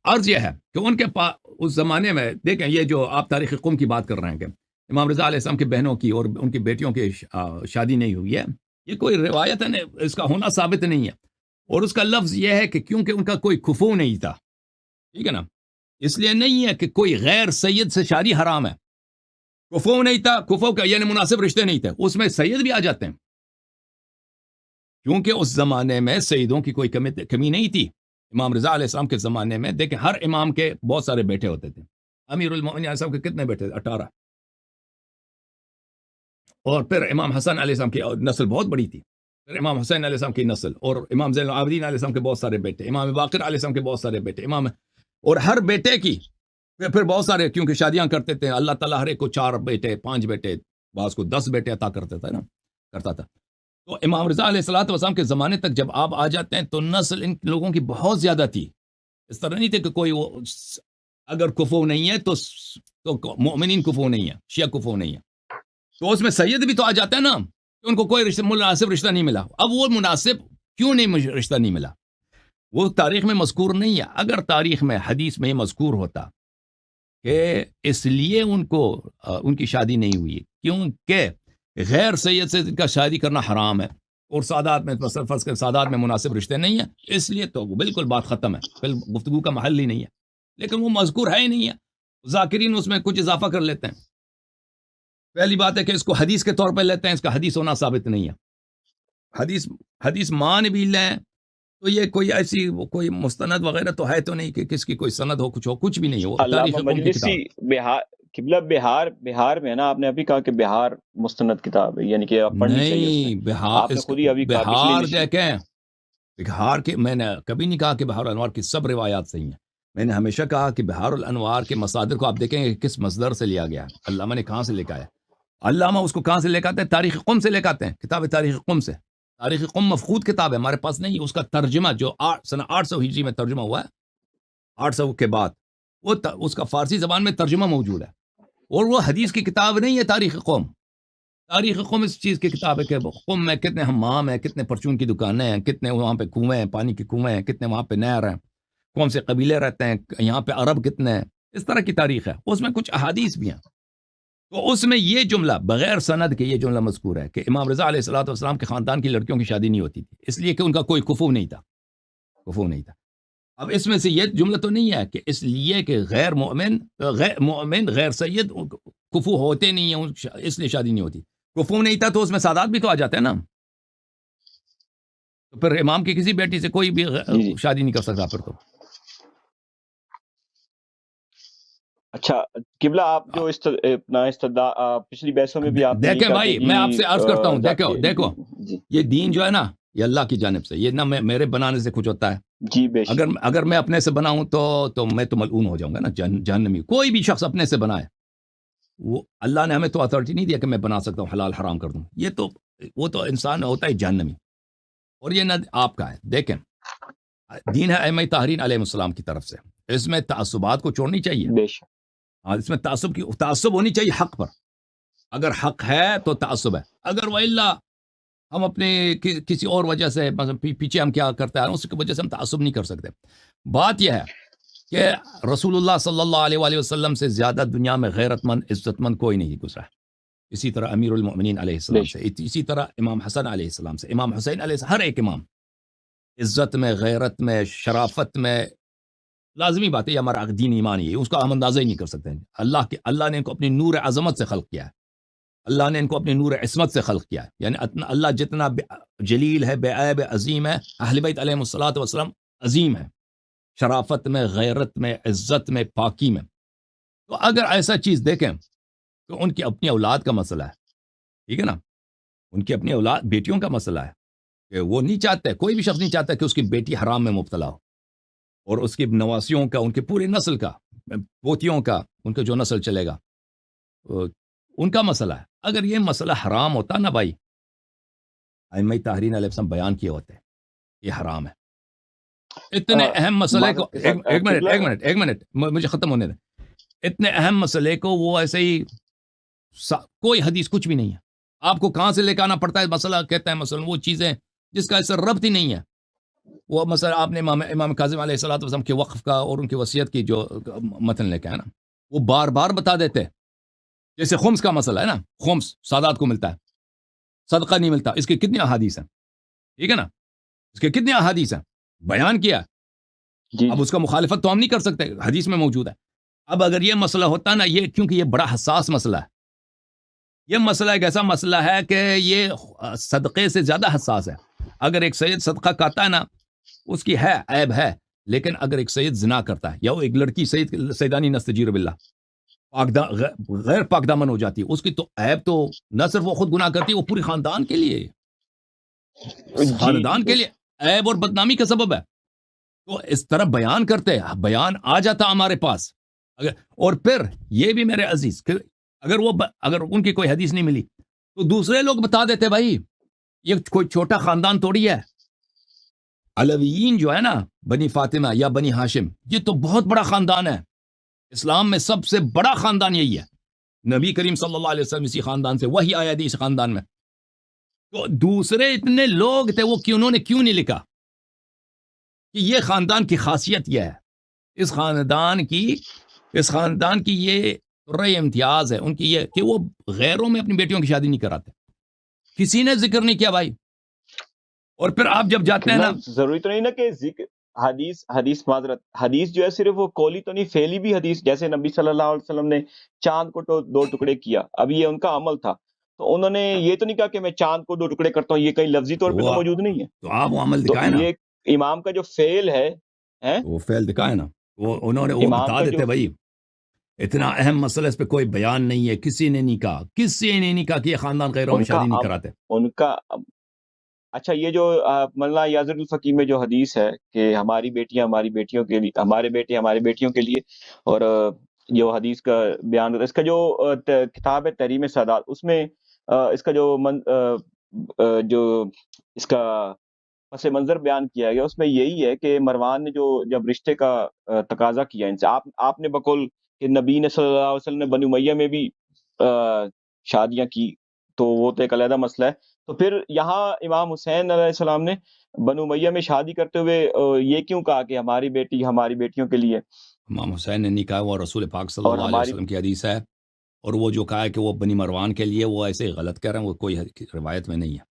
عرض یہ ہے کہ ان کے پاس اس زمانے میں دیکھیں یہ جو آپ تاریخ قم کی بات کر رہے ہیں کہ امام رضا علیہ السلام کی بہنوں کی اور ان کی بیٹیوں کی شادی نہیں ہوئی ہے، یہ کوئی روایت ہے، اس کا ہونا ثابت نہیں ہے. اور اس کا لفظ یہ ہے کہ کیونکہ ان کا کوئی کفو نہیں تھا، ٹھیک ہے نا، اس لیے نہیں ہے کہ کوئی غیر سید سے شادی حرام ہے. کفو نہیں تھا، کفو کا یعنی مناسب رشتے نہیں تھے، اس میں سید بھی آ جاتے ہیں کیونکہ اس زمانے میں سیدوں کی کوئی کمی نہیں تھی. امام رضا علیہ السلام کے زمانے میں دیکھیں ہر امام کے بہت سارے بیٹے ہوتے تھے. امیر المومنین علیہ السلام کے کتنے بیٹے تھے؟ 18. اور پھر امام حسن علیہ السلام کی نسل بہت بڑی تھی. پھر امام حسین علیہ السلام کی نسل، اور امام زین العابدین علیہ السلام کے بہت سارے بیٹے، امام باقر علیہ السلام کے بہت سارے بیٹے، اور ہر بیٹے کی پھر بہت سارے کیونکہ شادیاں کرتے تھے. اللہ تعالیٰ ہر ایک کو 4 بیٹے 5 بیٹے، بعض کو 10 بیٹے عطا کرتا تھا. تو امام رضا علیہ الصلوۃ والسلام کے زمانے تک جب آپ آ جاتے ہیں تو نسل ان لوگوں کی بہت زیادہ تھی. اس طرح نہیں تھے کہ کوئی اگر کفو نہیں ہے تو مومنین کفو نہیں ہے، شیعہ کفو نہیں ہے. تو اس میں سید بھی تو آ جاتا ہے نا، ان کو کوئی مناسب رشتہ نہیں ملا. اب وہ مناسب کیوں نہیں رشتہ نہیں ملا؟ وہ تاریخ میں مذکور نہیں ہے. اگر تاریخ میں حدیث میں مذکور ہوتا کہ اس لیے ان کی شادی نہیں ہوئی کیونکہ غیر سید سے ان کا شادی کرنا حرام ہے اور سادات میں سادات میں مناسب رشتے نہیں ہیں، اس لیے تو وہ بالکل بات ختم ہے، گفتگو کا محل ہی نہیں ہے. لیکن وہ مذکور ہے ہی نہیں ہے. ذاکرین اس میں کچھ اضافہ کر لیتے ہیں. پہلی بات ہے کہ اس کو حدیث کے طور پہ لیتے ہیں، اس کا حدیث ہونا ثابت نہیں ہے. حدیث مان بھی لیں تو یہ کوئی ایسی کوئی مستند وغیرہ تو ہے تو نہیں کہ کس کی کوئی سند ہو، کچھ بھی نہیں ہے، وہ تاریخ علامہ قوم کی کتاب مجلسی قبلہ بہار میں ہے نا، آپ نے ابھی کہا کہ بہار مستند کتاب ہے، یعنی کہ آپ پڑھنی چاہیے اس میں. نہیں. آپ نے خود ہی ابھی کہا پچھلی بہار نشست. دیکھیں، بہار کے میں نے کبھی نہیں کہا کہ بہار الانوار کی سب روایات صحیح ہیں. میں نے ہمیشہ کہا کہ بہار الانوار کے مصادر کو آپ دیکھیں کہ کس مصدر سے لیا گیا ہے، علامہ نے کہاں سے لے کے آیا. علامہ اس کو کہاں سے لے کے آتے ہیں؟ تاریخ قم سے لے کے آتے ہیں، کتاب تاریخ قم سے. تاریخ قم مفقود کتاب ہے، ہمارے پاس نہیں. اس کا ترجمہ جو سنہ 800 ہجری میں ترجمہ ہوا ہے، 800 کے بعد، وہ اس کا فارسی زبان میں ترجمہ موجود ہے، اور وہ حدیث کی کتاب نہیں ہے. تاریخ قوم اس چیز کی کتاب ہے کہ قم میں کتنے حمام ہیں، کتنے پرچون کی دکانیں ہیں، کتنے وہاں پہ کنویں ہیں، پانی کے کنویں ہیں، کتنے وہاں پہ نہر ہیں، کون سے قبیلے رہتے ہیں یہاں پہ، عرب کتنے ہیں، اس طرح کی تاریخ ہے. اس میں کچھ احادیث بھی ہیں. تو اس میں یہ جملہ بغیر سند کے یہ جملہ مذکور ہے کہ امام رضا علیہ الصلوۃ والسلام کے خاندان کی لڑکیوں کی شادی نہیں ہوتی تھی، اس لیے کہ ان کا کوئی کفو نہیں تھا. اب اس میں سے یہ جملہ تو نہیں ہے کہ اس لیے کہ غیر مومن غیر سید کفو ہوتے نہیں ہیں اس لیے شادی نہیں ہوتی. کفو نہیں تھا تو اس میں سادات بھی تو آ جاتے ہیں نا. تو پھر امام کی کسی بیٹی سے کوئی بھی شادی نہیں کر سکتا پھر تو. اچھا قبلہ، آپ جو پچھلی بحثوں میں بھی آپ نے دیکھیں بھائی، میں آپ سے عرض کرتا ہوں، دیکھو یہ دین جو ہے نا، یہ اللہ کی جانب سے، یہ نہ میرے بنانے سے کچھ ہوتا ہے. جی بے شک. اگر میں اپنے سے بناؤں تو میں تو ملعون ہو جاؤں گا نا، جہنمی. کوئی بھی شخص اپنے سے بنائے، وہ اللہ نے ہمیں تو اتھارٹی نہیں دیا کہ میں بنا سکتا ہوں حلال حرام کر دوں. یہ تو وہ تو انسان ہوتا ہے جہنمی، اور یہ نہ آپ کا ہے. دیکھیں دین ہے ائمہ طاہرین علیہ السلام کی طرف سے، اس میں تعصبات کو چھوڑنی چاہیے. بے شک. اس میں تعصب ہونی چاہیے حق پر. اگر حق ہے تو تعصب ہے، اگر وإلا ہم اپنے کسی اور وجہ سے پیچھے ہم کیا کرتے ہیں اس کی وجہ سے ہم تعصب نہیں کر سکتے. بات یہ ہے کہ رسول اللہ صلی اللہ علیہ وآلہ وسلم سے زیادہ دنیا میں غیرت مند عزت مند کوئی نہیں گزرا ہے. اسی طرح امیر المؤمنین علیہ السلام سے، اسی طرح امام حسن علیہ السلام سے، امام حسین علیہ السلام، ہر ایک امام عزت میں، غیرت میں، شرافت میں. لازمی بات ہے، یہ ہمارا دین ایمان ہی ہے، اس کا ہم اندازہ ہی نہیں کر سکتے. اللہ نے ان کو اپنی نور عظمت سے خلق کیا ہے، اللہ نے ان کو اپنی نور عصمت سے خلق کیا ہے. یعنی اللہ جتنا جلیل ہے، بے عیب عظیم ہے، اہل بیت علیہ الصلوۃ والسلام عظیم ہے، شرافت میں، غیرت میں، عزت میں، پاکی میں. تو اگر ایسا چیز دیکھیں تو ان کی اپنی اولاد کا مسئلہ ہے، ٹھیک ہے نا. ان کی اپنی اولاد بیٹیوں کا مسئلہ ہے کہ وہ نہیں چاہتے، کوئی بھی شخص نہیں چاہتا کہ اس کی بیٹی حرام میں مبتلا ہو، اور اس کی نواسیوں کا، ان کے پوری نسل کا، پوتیوں کا، ان کا جو نسل چلے گا ان کا مسئلہ ہے. اگر یہ مسئلہ حرام ہوتا نا بھائی، ائمہ طاہرین علیہ السلام بیان کیے ہوتے یہ حرام ہے. اتنے اہم مسئلے کو ایک منٹ مجھے ختم ہونے دیں. اتنے اہم مسئلے کو وہ ایسے ہی کوئی حدیث کچھ بھی نہیں ہے، آپ کو کہاں سے لے کے آنا پڑتا ہے مسئلہ. کہتا ہے مثلا وہ چیزیں جس کا ایسا ربط ہی نہیں ہے. وہ مثلا آپ نے امام کاظم علیہ الصلوۃ والسلام کے وقف کا اور ان کی وصیت کی جو متن لے کے آیا نا، وہ بار بار بتا دیتے. جیسے خمس کا مسئلہ ہے نا، خمس سادات کو ملتا ہے، صدقہ نہیں ملتا. اس کے کتنے احادیث ہیں، ٹھیک ہے نا، اس کے کتنے احادیث ہیں، بیان کیا. اب اس کا مخالفت تو ہم نہیں کر سکتے، حدیث میں موجود ہے. اب اگر یہ مسئلہ ہوتا نا، یہ کیونکہ یہ بڑا حساس مسئلہ ہے، یہ مسئلہ ایک ایسا مسئلہ ہے کہ یہ صدقے سے زیادہ حساس ہے. اگر ایک سید صدقہ کہتا ہے نا، اس کی ہے عیب ہے، لیکن اگر ایک سید زنا کرتا ہے یا وہ ایک لڑکی سیدانی نستجیر باللہ غیر پاک دامن ہو جاتی ہے، اس کی تو عیب تو نہ صرف وہ خود گناہ کرتی ہے، وہ پوری خاندان کے لیے، خاندان کے لیے عیب اور بدنامی کا سبب ہے. تو اس طرح بیان کرتے، بیان آ جاتا ہمارے پاس. اور پھر یہ بھی میرے عزیز کہ اگر ان کی کوئی حدیث نہیں ملی تو دوسرے لوگ بتا دیتے بھائی یہ کوئی چھوٹا خاندان تھوڑی ہے. علویین جو ہے نا، بنی فاطمہ یا بنی ہاشم، یہ تو بہت بڑا خاندان ہے. اسلام میں سب سے بڑا خاندان یہی ہے. نبی کریم صلی اللہ علیہ وسلم اسی خاندان سے، وہی آیا تھی اس خاندان میں. تو دوسرے اتنے لوگ تھے، وہ انہوں نے کیوں نہیں لکھا کہ یہ خاندان کی خاصیت یہ ہے، اس خاندان کی یہ رئی امتیاز ہے ان کی، یہ کہ وہ غیروں میں اپنی بیٹیوں کی شادی نہیں کراتے. کسی نے ذکر نہیں کیا بھائی. اور پھر آپ جب جاتے ہیں نا، ضروری تو نہیں نا کہ حدیث معذرت، حدیث جو ہے صرف وہ قولی تو نہیں، فعلی بھی حدیث. جیسے نبی صلی اللہ علیہ وسلم نے چاند کو 2 ٹکڑے کیا، اب یہ ان کا عمل تھا. تو انہوں نے یہ تو نہیں کہا کہ میں چاند کو 2 ٹکڑے کرتا ہوں، یہ کہیں لفظی طور پہ تو موجود نہیں ہے. تو آپ وہ عمل تو دکھائے نا، یہ امام کا جو فعل ہے وہ فعل دکھائے نا، وہ انہوں نے وہ امام بتا کا دیتے جو بھائی اتنا اہم مسئلہ اس پہ کوئی بیان نہیں ہے، کسی نے نہیں کہا کہ یہ خاندان غیروں میں ان کا شادی نہیں کراتے. ان کا اچھا، یہ جو مولانا یاسر الفقی میں جو حدیث ہے کہ ہماری بیٹیاں ہماری بیٹیوں کے لیے، ہمارے بیٹے ہمارے بیٹیوں کے لیے، اور جو حدیث کا بیان ہوتا ہے، اس کا جو کتاب ہے تحریم سادات، اس میں اس کا جو اس کا پس منظر بیان کیا گیا، اس میں یہی ہے کہ مروان نے جب رشتے کا تقاضا کیا ان سے، آپ نے بقول کہ نبی نے صلی اللہ علیہ وسلم نے بنی امیہ میں بھی شادیاں کی، تو وہ تو ایک علیحدہ مسئلہ ہے. تو پھر یہاں امام حسین علیہ السلام نے بنو امیہ میں شادی کرتے ہوئے یہ کیوں کہا کہ ہماری بیٹی ہماری بیٹیوں کے لیے؟ امام حسین نے نہیں کہا، وہ رسول پاک صلی اور اللہ علیہ وسلم کی حدیث ہے، اور وہ جو کہا ہے کہ وہ بنی مروان کے لیے، وہ ایسے غلط کہہ رہے ہیں، وہ کوئی روایت میں نہیں ہے.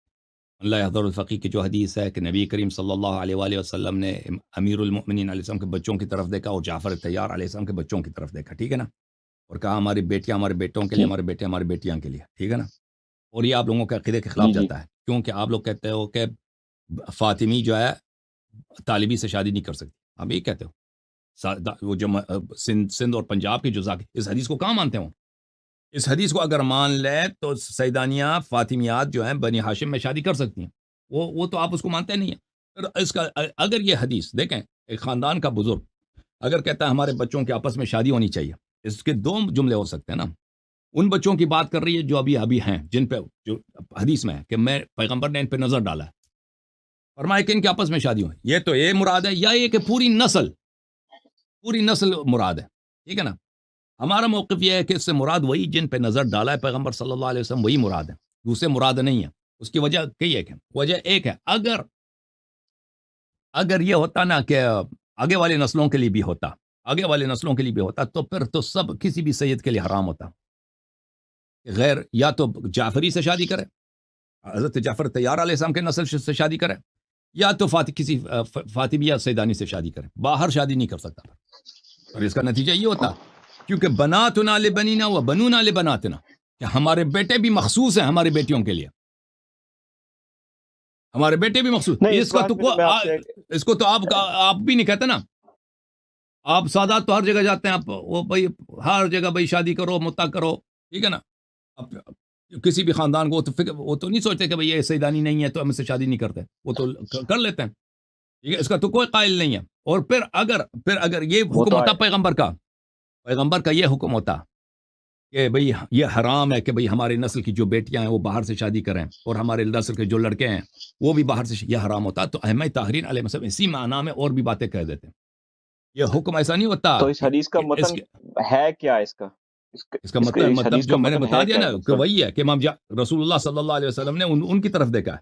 اللہ حضر الفقی کی جو حدیث ہے کہ نبی کریم صلی اللہ علیہ وآلہ وسلم نے امیر المؤمنین علیہ السلام کے بچوں کی طرف دیکھا اور جعفر طیار علیہ السلام کے بچوں کی طرف دیکھا، ٹھیک ہے نا، اور کہا ہماری بیٹیاں ہمارے بیٹوں کے لیے، ہمارے بیٹے ہماری بیٹیاں کے لیے، ٹھیک ہے نا. اور یہ آپ لوگوں کے عقیدے کے خلاف جاتا ہے، کیونکہ آپ لوگ کہتے ہو کہ فاطمی جو ہے طالبی سے شادی نہیں کر سکتی. آپ یہ کہتے ہو، وہ جو سندھ اور پنجاب کی جو اس حدیث کو کہاں مانتے ہو؟ اس حدیث کو اگر مان لے تو سیدانیہ فاطمیات جو ہیں بنی ہاشم میں شادی کر سکتی ہیں، وہ تو آپ اس کو مانتے نہیں ہیں. اس کا اگر یہ حدیث دیکھیں، ایک خاندان کا بزرگ اگر کہتا ہے ہمارے بچوں کے آپس میں شادی ہونی چاہیے، اس کے 2 جملے ہو سکتے ہیں نا. ان بچوں کی بات کر رہی ہے جو ابھی ہیں، جن پہ جو حدیث میں ہے کہ میں پیغمبر نے ان پہ نظر ڈالا ہے، فرمایا کہ ان کے آپس میں شادی ہو. یہ تو یہ مراد ہے، یا یہ کہ پوری نسل مراد ہے، ٹھیک ہے نا. ہمارا موقف یہ ہے کہ اس سے مراد وہی جن پہ نظر ڈالا ہے پیغمبر صلی اللہ علیہ وسلم، وہی مراد ہے، دوسرے مراد نہیں ہے. اس کی وجہ کئی ایک ہے. وجہ ایک ہے، اگر یہ ہوتا نا کہ آگے والے نسلوں کے لیے بھی ہوتا تو پھر تو سب کسی بھی سید کے لیے حرام ہوتا. غیر یا تو جعفری سے شادی کرے، حضرت جعفر طیار علیہ السلام کے نسل سے شادی کرے، یا تو کسی فاطمیہ سیدانی سے شادی کرے، باہر شادی نہیں کر سکتا. اور اس کا نتیجہ یہ ہوتا کیونکہ بناتنا لبنینا و بنونا لبناتنا، کہ ہمارے بیٹے بھی مخصوص ہیں ہماری بیٹیوں کے لیے، ہمارے بیٹے بھی مخصوص. اس کو تو آپ بھی نہیں کہتے نا. آپ سادات تو ہر جگہ جاتے ہیں، آپ وہ بھائی ہر جگہ بھائی شادی کرو، متا کرو، ٹھیک ہے نا. اب کسی بھی خاندان کو وہ تو نہیں سوچتے کہ بھائی یہ سیدانی نہیں ہے تو ہم اس سے شادی نہیں کرتے، وہ تو کر لیتے ہیں، ٹھیک ہے. اس کا تو کوئی قائل نہیں ہے. اور پھر اگر یہ حکم ہوتا پیغمبر کا یہ حکم ہوتا کہ بھئی یہ حرام ہے کہ بھئی ہمارے نسل کی جو بیٹیاں ہیں وہ باہر سے شادی کریں، اور ہمارے نسل کے جو لڑکے ہیں وہ بھی باہر سے، یہ حرام ہوتا. تو ائمہ طاہرین علیہ السلام اسی معنی میں اور بھی باتیں کہہ دیتے ہیں. یہ حکم ایسا نہیں ہوتا. تو اس حدیث کا متن ہے کیا؟ اس کا مطلب جو میں نے بتا دیا نا کہ وہی ہے کہ امام رسول اللہ صلی اللہ علیہ وسلم نے ان کی طرف دیکھا ہے،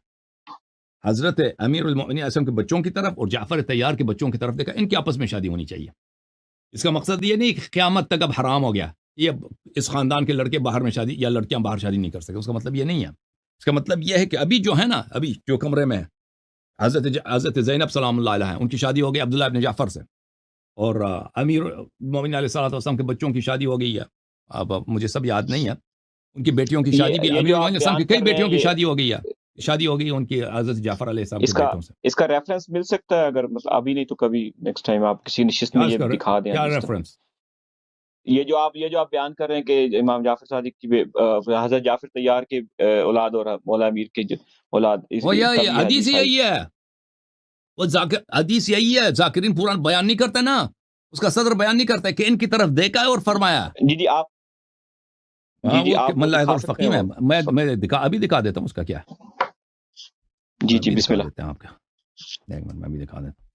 حضرت امیر المؤمنین علیہ السلام کے بچوں کی طرف اور جعفر طیار کے بچوں کی طرف دیکھا، ان کے آپس میں شادی ہونی چاہیے. اس کا مقصد یہ نہیں کہ قیامت تک اب حرام ہو گیا، یہ اس خاندان کے لڑکے باہر میں شادی یا لڑکیاں باہر شادی نہیں کر سکتے، اس کا مطلب یہ نہیں ہے. اس کا مطلب یہ ہے کہ ابھی جو ہے نا، ابھی جو کمرے میں حضرت زینب سلام اللہ علیہ ان کی شادی ہو گئی عبداللہ ابن جعفر سے، اور امیر المؤمنین علیہ الصلوۃ والسلام کے بچوں کی شادی ہو گئی ہے. اب مجھے سب یاد نہیں ہے، ان کی بیٹیوں کی شادی بھی، امیر المؤمنین السلام کی کئی بیٹیوں کی شادی ہو گئی ان کی حضرت جعفر علیہ السلام کے بیٹوں سے. اس کا ریفرنس مل سکتا ہے اگر مطلب ابھی نہیں تو کبھی نیکسٹ ٹائم آپ کسی نشست میں یہ دکھا دیں. کیا ریفرنس؟ یہ جو آپ بیان کر رہے ہیں کہ امام جعفر صادق کی حضرت جعفر طیار کے اولاد اور مولا امیر کے اولاد، یہ حدیث یہی ہے، وہ حدیث یہی ہے. ذاکرین پورا بیان نہیں کرتا نا، اس کا صدر بیان نہیں کرتا کہ ان کی طرف دیکھا ہے اور فرمایا. جی آپ ملا الفقی میں ابھی دکھا دیتا ہوں اس کا کیا ہے. جی بسم اللہ. دیتے ہیں آپ کا، ایک منٹ میں بھی دکھا دیتا ہوں.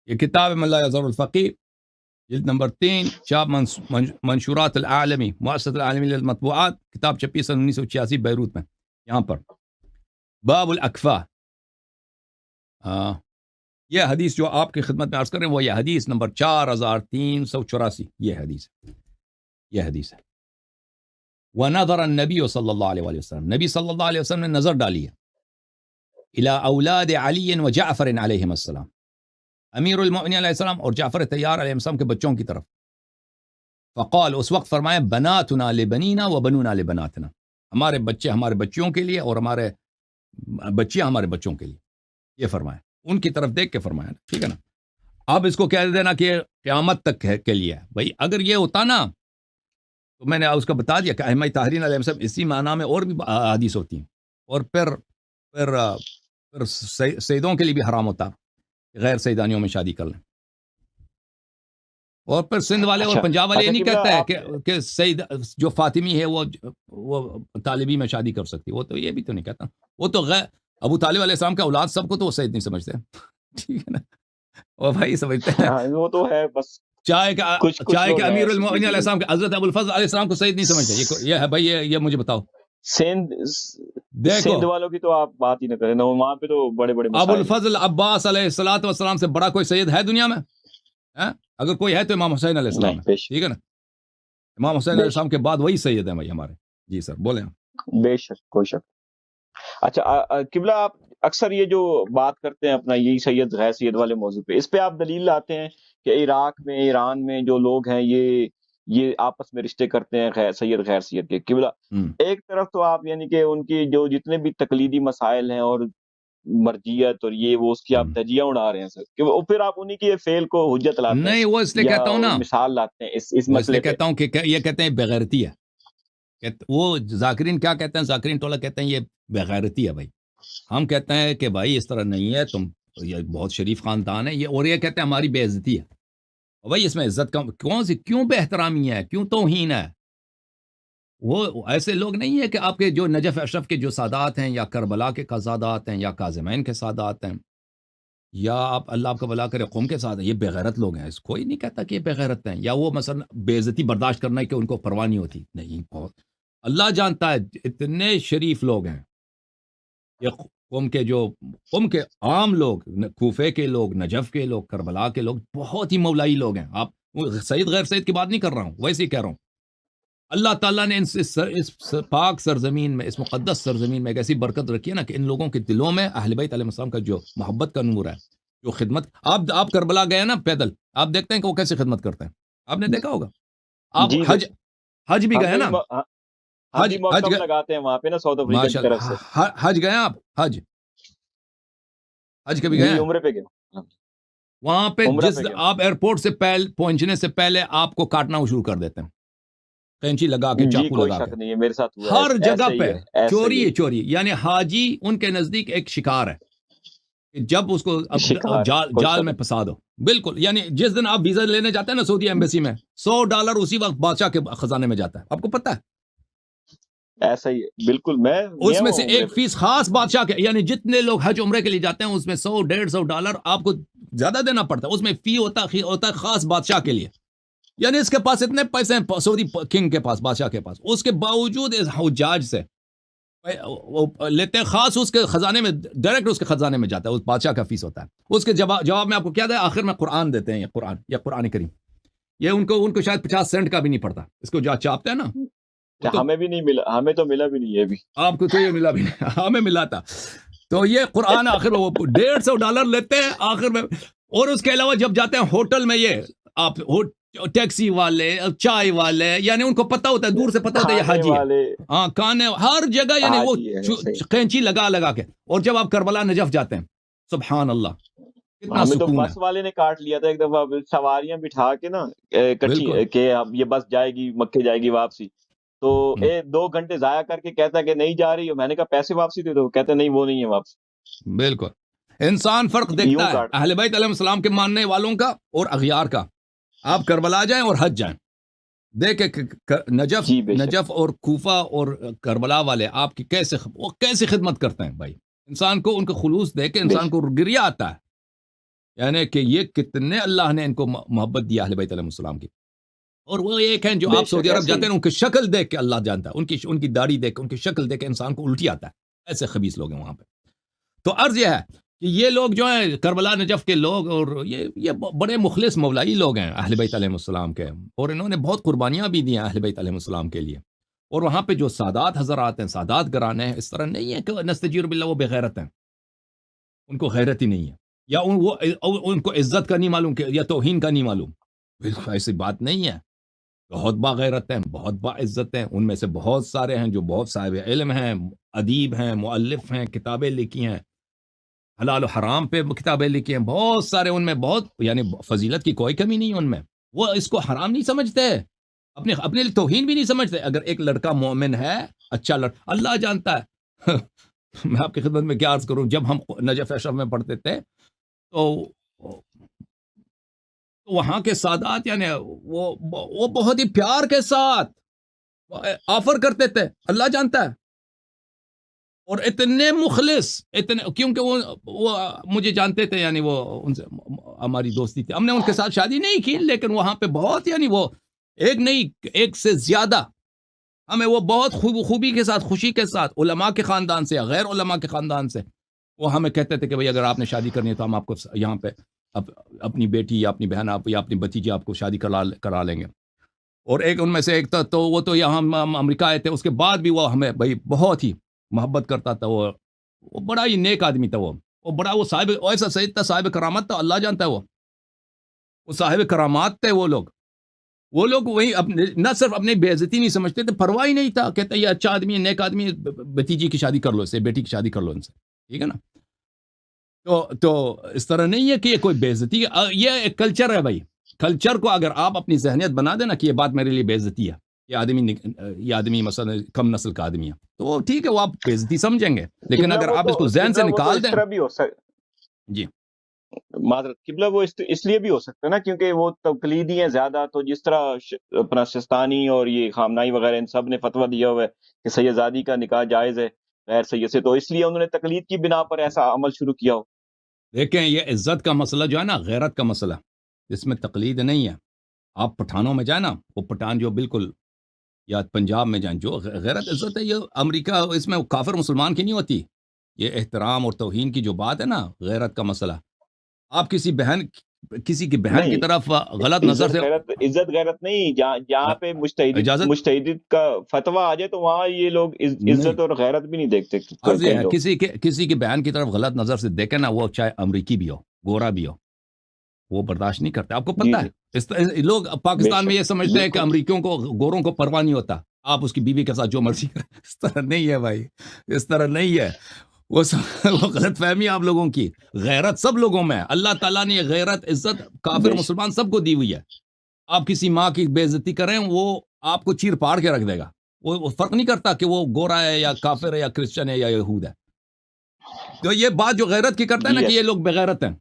یہ کتاب ملا یظہر الفقی، جلد نمبر 3، چاپ منشورات العالمی، مؤسسۃ العالمی للمطبوعات، کتاب چھپی سن 1986 بیروت میں. یہاں پر باب الاکفاء، یہ حدیث جو آپ کی خدمت میں عرض کر رہے ہیں وہ یہ حدیث نمبر 4384، یہ حدیث ہے. وَنَظَرَ النَّبِيُّ صلی اللہ علیہ وسلم، نبی صلی اللہ علیہ وسلم نے نظر ڈالی ہے، إِلَىٰ أَوْلَادِ عَلِيٍّ وَجَعْفَرٍ عَلَيْهِمَ السلام، امیر المؤمنین علیہ السلام اور جعفر طیار علیہ السلام کے بچوں کی طرف. فقال، اس وقت فرمایا بناتنا لبنینا وبنونا لبناتنا، ہمارے بچے ہمارے بچیوں کے لیے اور ہمارے بچیاں ہمارے بچوں کے لیے، یہ فرمایا، ان کی طرف دیکھ کے فرمایا، ٹھیک ہے نا. اب اس کو کہہ دینا کہ قیامت تک کے لیے ہے. بھائی اگر یہ ہوتا نا تو میں نے اس کا بتا دیا کہ ائمہ طاہرین علیہ السلام اسی معنی میں اور بھی حدیث ہوتی ہیں. اور پھر سیدوں کے لیے بھی حرام ہوتا غیر سیدانیوں میں شادی کر لیں. اور پھر سندھ والے اور پنجاب والے یہ نہیں کہتا ہے کہ سید جو فاطمی ہے وہ طالبی میں شادی کر سکتی، وہ تو یہ بھی تو نہیں کہتا. وہ تو غیر ابو طالب علیہ السلام کا اولاد سب کو تو وہ سید نہیں سمجھتے. ٹھیک ہے نا، وہ بھائی سمجھتے ہیں وہ تو ہے بس چاہے کہ امیر المؤمنین علیہ السلام کے حضرت ابو الفضل علیہ السلام کو سید نہیں سمجھتے. یہ ہے بھائی، یہ مجھے بتاؤ. سندھ والوں کی تو آپ بات ہی نہ کریں نا، وہاں پہ تو بڑے بڑے ابو الفضل عباس علیہ الصلوۃ والسلام سے بڑا کوئی سید ہے دنیا میں؟ اگر کوئی ہے تو امام حسین علیہ السلام ہے. ٹھیک ہے نا، امام حسین علیہ السلام کے بعد وہی سید ہیں بھائی ہمارے. جی سر بولیں. بے شک، کوئی شک. اچھا قبلہ، آپ اکثر یہ جو بات کرتے ہیں اپنا یہی سید غیر سید والے موضوع پہ، اس پہ آپ دلیل لاتے ہیں کہ عراق میں ایران میں جو لوگ ہیں یہ آپس میں رشتے کرتے ہیں غیر سید کے. قبلہ ایک طرف تو آپ یعنی کہ ان کی جو جتنے بھی تقلیدی مسائل ہیں اور مرجیت اور یہ وہ اس کی آپ تجزیہ اڑا رہے ہیں سر، کہ وہ پھر آپ انہی کی فعل کو حجت لاتے ہیں. نہیں، وہ اس لیے کہتا ہوں نا، مثال لاتے ہیں اس مسئلے پہ. کہتا ہوں کہ یہ کہتے ہیں بغیرتی ہے. وہ ذاکرین کیا کہتے ہیں؟ ذاکرین ٹولہ کہتے ہیں یہ بغیرتی ہے. بھائی ہم کہتے ہیں کہ بھائی اس طرح نہیں ہے، تم یہ بہت شریف خاندان ہے یہ، اور یہ کہتے ہیں ہماری بے عزتی ہے. بھائی اس میں عزت کا کیوں بے احترامی ہے، کیوں توہین ہے؟ وہ ایسے لوگ نہیں ہے کہ آپ کے جو نجف اشرف کے جو سادات ہیں، یا کربلا کے سادات ہیں، یا کاظمین کے سادات ہیں، یا آپ اللہ آپ کا بھلا کرے قوم کے ساتھ ہیں، یہ بغیرت لوگ ہیں. اس کوئی نہیں کہتا کہ یہ بغیرت ہیں، یا وہ مثلا بے عزتی برداشت کرنا ہے کہ ان کو پرواہ نہیں ہوتی. نہیں، بہت اللہ جانتا ہے اتنے شریف لوگ ہیں. یہ قوم کے عام لوگ، کوفے کے لوگ، نجف کے لوگ، کربلا کے لوگ بہت ہی مولائی لوگ ہیں. آپ سعید غیر سعید کی بات نہیں کر رہا ہوں، ویسے ہی کہہ رہا ہوں. اللہ تعالیٰ نے اس پاک سرزمین میں، اس مقدس سرزمین میں ایک ایسی برکت رکھی ہے نا کہ ان لوگوں کے دلوں میں اہل بیت علیہ السلام کا جو محبت کا نور ہے، جو خدمت. آپ کربلا گئے نا پیدل، آپ دیکھتے ہیں کہ وہ کیسے خدمت کرتے ہیں. آپ نے دیکھا ہوگا. آپ حج بھی گئے نا، حج لگاتے ہیں وہاں پہ نا ساؤتھ افریقہ کی طرف سے. حج گئے آپ؟ حج کبھی گئے؟ عمرے پہ گئے. وہاں پہ آپ ایئرپورٹ سے پہنچنے سے پہلے آپ کو کاٹنا شروع کر دیتے ہیں، کینچی لگا کے، چاقو لگا کے. نہیں ہے، میرے ساتھ ہر جگہ پہ چوری. یعنی حاجی ان کے نزدیک ایک شکار ہے، جب اس کو جال میں پھنسا دو. بالکل، یعنی جس دن آپ ویزا لینے جاتے ہیں نا سعودی ایمبیسی میں، $100 اسی وقت بادشاہ کے خزانے میں جاتا ہے. آپ کو پتہ ہے؟ ایسا ہی ہے، بالکل. میں اس میں سے ایک فیس خاص بادشاہ کے، یعنی جتنے لوگ حج عمرے کے لیے جاتے ہیں اس میں $100-150 آپ کو زیادہ دینا پڑتا ہے. اس میں فی ہوتا ہے خاص بادشاہ کے لیے. یعنی اس کے پاس اتنے پیسے ہیں سعودی کنگ کے پاس، بادشاہ کے پاس، اس کے باوجود اس حجاج سے لیتے ہیں. خاص اس کے خزانے میں، ڈائریکٹ اس کے خزانے میں جاتا ہے، اس بادشاہ کا فیس ہوتا ہے. اس کے جواب میں آپ کو کیا دے؟ آخر میں قرآن دیتے ہیں. یہ قرآن کریم، یہ ان کو شاید 50 سینٹ کا بھی نہیں پڑتا. اس کو جو چاپتے ہیں نا، ہمیں بھی نہیں ملا، ہمیں تو ملا بھی نہیں ہے ابھی. آپ کو تو یہ ملا بھی نہیں، ہمیں ملا تھا. تو یہ قرآن آخر میں وہ $150 لیتے ہیں آخر میں. اور اس کے علاوہ جب جاتے ہیں ہوٹل میں، یہ آپ ٹیکسی والے، چائے والے، یعنی ان کو پتہ ہوتا ہے، دور سے پتہ ہوتا ہے یہ حاجی ہے. ہاں، کانے ہر جگہ، یعنی وہ قینچی لگا کے. اور جب آپ کربلا نجف جاتے ہیں، سبحان اللہ، کتنا ہمیں تو سکون بس والے نے کاٹ لیا تھا ایک دفعہ، سواریاں بٹھا کے نا کچی کہ اب یہ بس جائے گی مکے، جائے گی واپسی. تو 2 گھنٹے ضائع کر کے کہتا کہ نہیں جا رہی ہو. میں نے کہا پیسے واپسی دے دو. کہتے نہیں، وہ نہیں ہے واپسی. بالکل. انسان فرق دیکھتا ہے اہل بیت علیہ السلام کے ماننے والوں کا اور اغیار کا. آپ کربلا جائیں اور حج جائیں، دیکھیں نجف اور کوفہ اور کربلا والے آپ کی کیسے خدمت کرتے ہیں. بھائی انسان کو ان کا خلوص دیکھ کے انسان کو گریہ آتا ہے، یعنی کہ یہ کتنے اللہ نے ان کو محبت دیا اہل بیت علیہ السلام کی. اور وہ ایک ہیں جو آپ سعودی عرب جاتے ہیں، ان کی شکل دیکھ کے اللہ جانتا ہے، ان کی داڑھی دیکھ کے، ان کی شکل دیکھ کے انسان کو الٹی آتا ہے. ایسے خبیث لوگ ہیں وہاں پہ. تو عرض یہ ہے کہ یہ لوگ جو ہیں کربلا نجف کے لوگ، اور یہ بڑے مخلص مولائی لوگ ہیں اہل بیت علیہ السلام کے، اور انہوں نے بہت قربانیاں بھی دی ہیں اہل بیت علیہ السلام کے لیے. اور وہاں پہ جو سادات حضرات ہیں، سادات گرانے ہیں، اس طرح نہیں ہے کہ نستجیر باللہ وہ بغیرت ہیں، ان کو غیرت ہی نہیں ہے، یا ان کو عزت کا نہیں معلوم یا توہین کا نہیں معلوم. ایسی بات نہیں ہے. بہت باغیرت ہیں، بہت باعزت ہیں، ان میں سے بہت سارے ہیں جو بہت صاحب علم ہیں، ادیب ہیں، مؤلف ہیں، کتابیں لکھی ہیں، حلال و حرام پہ کتابیں لکھی ہیں، بہت سارے ان میں، بہت یعنی فضیلت کی کوئی کمی نہیں ان میں. وہ اس کو حرام نہیں سمجھتے، اپنے لیے توہین بھی نہیں سمجھتے. اگر ایک لڑکا مومن ہے، اچھا اللہ جانتا ہے. میں آپ کی خدمت میں کیا عرض کروں، جب ہم نجف اشرف میں پڑھتے تھے تو وہاں کے سادات یعنی وہ بہت ہی پیار کے ساتھ آفر کرتے تھے، اللہ جانتا ہے، اور اتنے مخلص، اتنے، کیونکہ وہ مجھے جانتے تھے، یعنی وہ ان سے ہماری دوستی تھی. ہم نے ان کے ساتھ شادی نہیں کی، لیکن وہاں پہ بہت، یعنی وہ ایک نہیں ایک سے زیادہ ہمیں وہ بہت خوبی کے ساتھ، خوشی کے ساتھ، علماء کے خاندان سے یا غیر علماء کے خاندان سے، وہ ہمیں کہتے تھے کہ بھئی اگر آپ نے شادی کرنی ہے تو ہم آپ کو یہاں پہ اپنی بیٹی یا اپنی بہن یا اپنی بھتیجی آپ کو شادی کرا لیں گے. اور ایک ان میں سے ایک تھا، تو وہ تو یہاں ہم امریکہ آئے تھے، اس کے بعد بھی وہ ہمیں بھائی بہت ہی محبت کرتا تھا. وہ بڑا ہی نیک آدمی تھا. وہ بڑا، وہ صاحب ایسا سید تھا، صاحب کرامت تھا، اللہ جانتا ہے. وہ صاحب کرامات تھے. وہ لوگ وہی اپنے، نہ صرف اپنی بے عزتی نہیں سمجھتے تھے، پرواہ ہی نہیں تھا، کہتے یہ اچھا آدمی ہے، نیک آدمی ہے، بھتیجی کی شادی کر لو اس سے، بیٹی کی شادی کر لو ان سے، ٹھیک ہے نا. تو اس طرح نہیں ہے کہ یہ کوئی بے عزتی، یہ ایک کلچر ہے بھائی. کلچر کو اگر آپ اپنی ذہنیت بنا دینا کہ یہ بات میرے لیے بے عزتی ہے، یہ آدمی مثلا کم نسل کا آدمی ہے، تو وہ ٹھیک ہے، وہ آپ بے عزتی سمجھیں گے. لیکن اگر آپ اس کو ذہن سے نکال دیں. جی معذرت، قبلہ وہ اس لیے بھی ہو سکتا ہے نا، کیونکہ وہ تقلیدی ہیں زیادہ. تو جس طرح اپنا سستانی اور یہ خامنائی وغیرہ ان سب نے فتویٰ دیا ہوا ہے کہ سید زادی کا نکاح جائز ہے غیر سید سے، تو اس لیے انہوں نے تقلید کی بنا پر ایسا عمل شروع کیا ہو. دیکھیں، یہ عزت کا مسئلہ جو ہے نا، غیرت کا مسئلہ، اس میں تقلید نہیں ہے. آپ پٹھانوں میں جائیں نا، وہ پٹھان جو بالکل، یا پنجاب میں جائیں، جو غیرت عزت ہے، یہ امریکہ، اس میں کافر مسلمان کی نہیں ہوتی. یہ احترام اور توہین کی جو بات ہے نا، غیرت کا مسئلہ، آپ کسی کی بہن کی نہیں، طرف غلط نظر سے، عزت غیرت نہیں، جہاں پہ اجازت مجتہد کا فتویٰ آ جائے تو وہاں یہ لوگ نہیں، عزت اور غیرت بھی نہیں دیکھتے عرض یہ کئی ہے، لوگ. کسی کی بہن کی طرف غلط نظر سے دیکھے نا، وہ چاہے امریکی بھی ہو، گورا بھی ہو، وہ برداشت نہیں کرتے. آپ کو جی پتہ جی، ہے، لوگ بے پاکستان میں یہ شک، سمجھتے ہیں کہ بالکل. امریکیوں کو، گوروں کو پرواہ نہیں ہوتا، آپ اس کی بیوی کے ساتھ جو مرضی کریں. اس طرح نہیں ہے بھائی، اس طرح نہیں ہے. وہ غلط فہمی آپ لوگوں کی. غیرت سب لوگوں میں ہے. اللہ تعالیٰ نے یہ غیرت، عزت کافر بے شک. مسلمان سب کو دی ہوئی ہے. آپ کسی ماں کی بے عزتی کریں، وہ آپ کو چیر پاڑ کے رکھ دے گا. وہ فرق نہیں کرتا کہ وہ گورا ہے یا کافر ہے یا کرسچن ہے یا یہود ہے. تو یہ بات جو غیرت کی کرتا ہے نا جی کہ یہ ایسے لوگ بغیرت ہیں،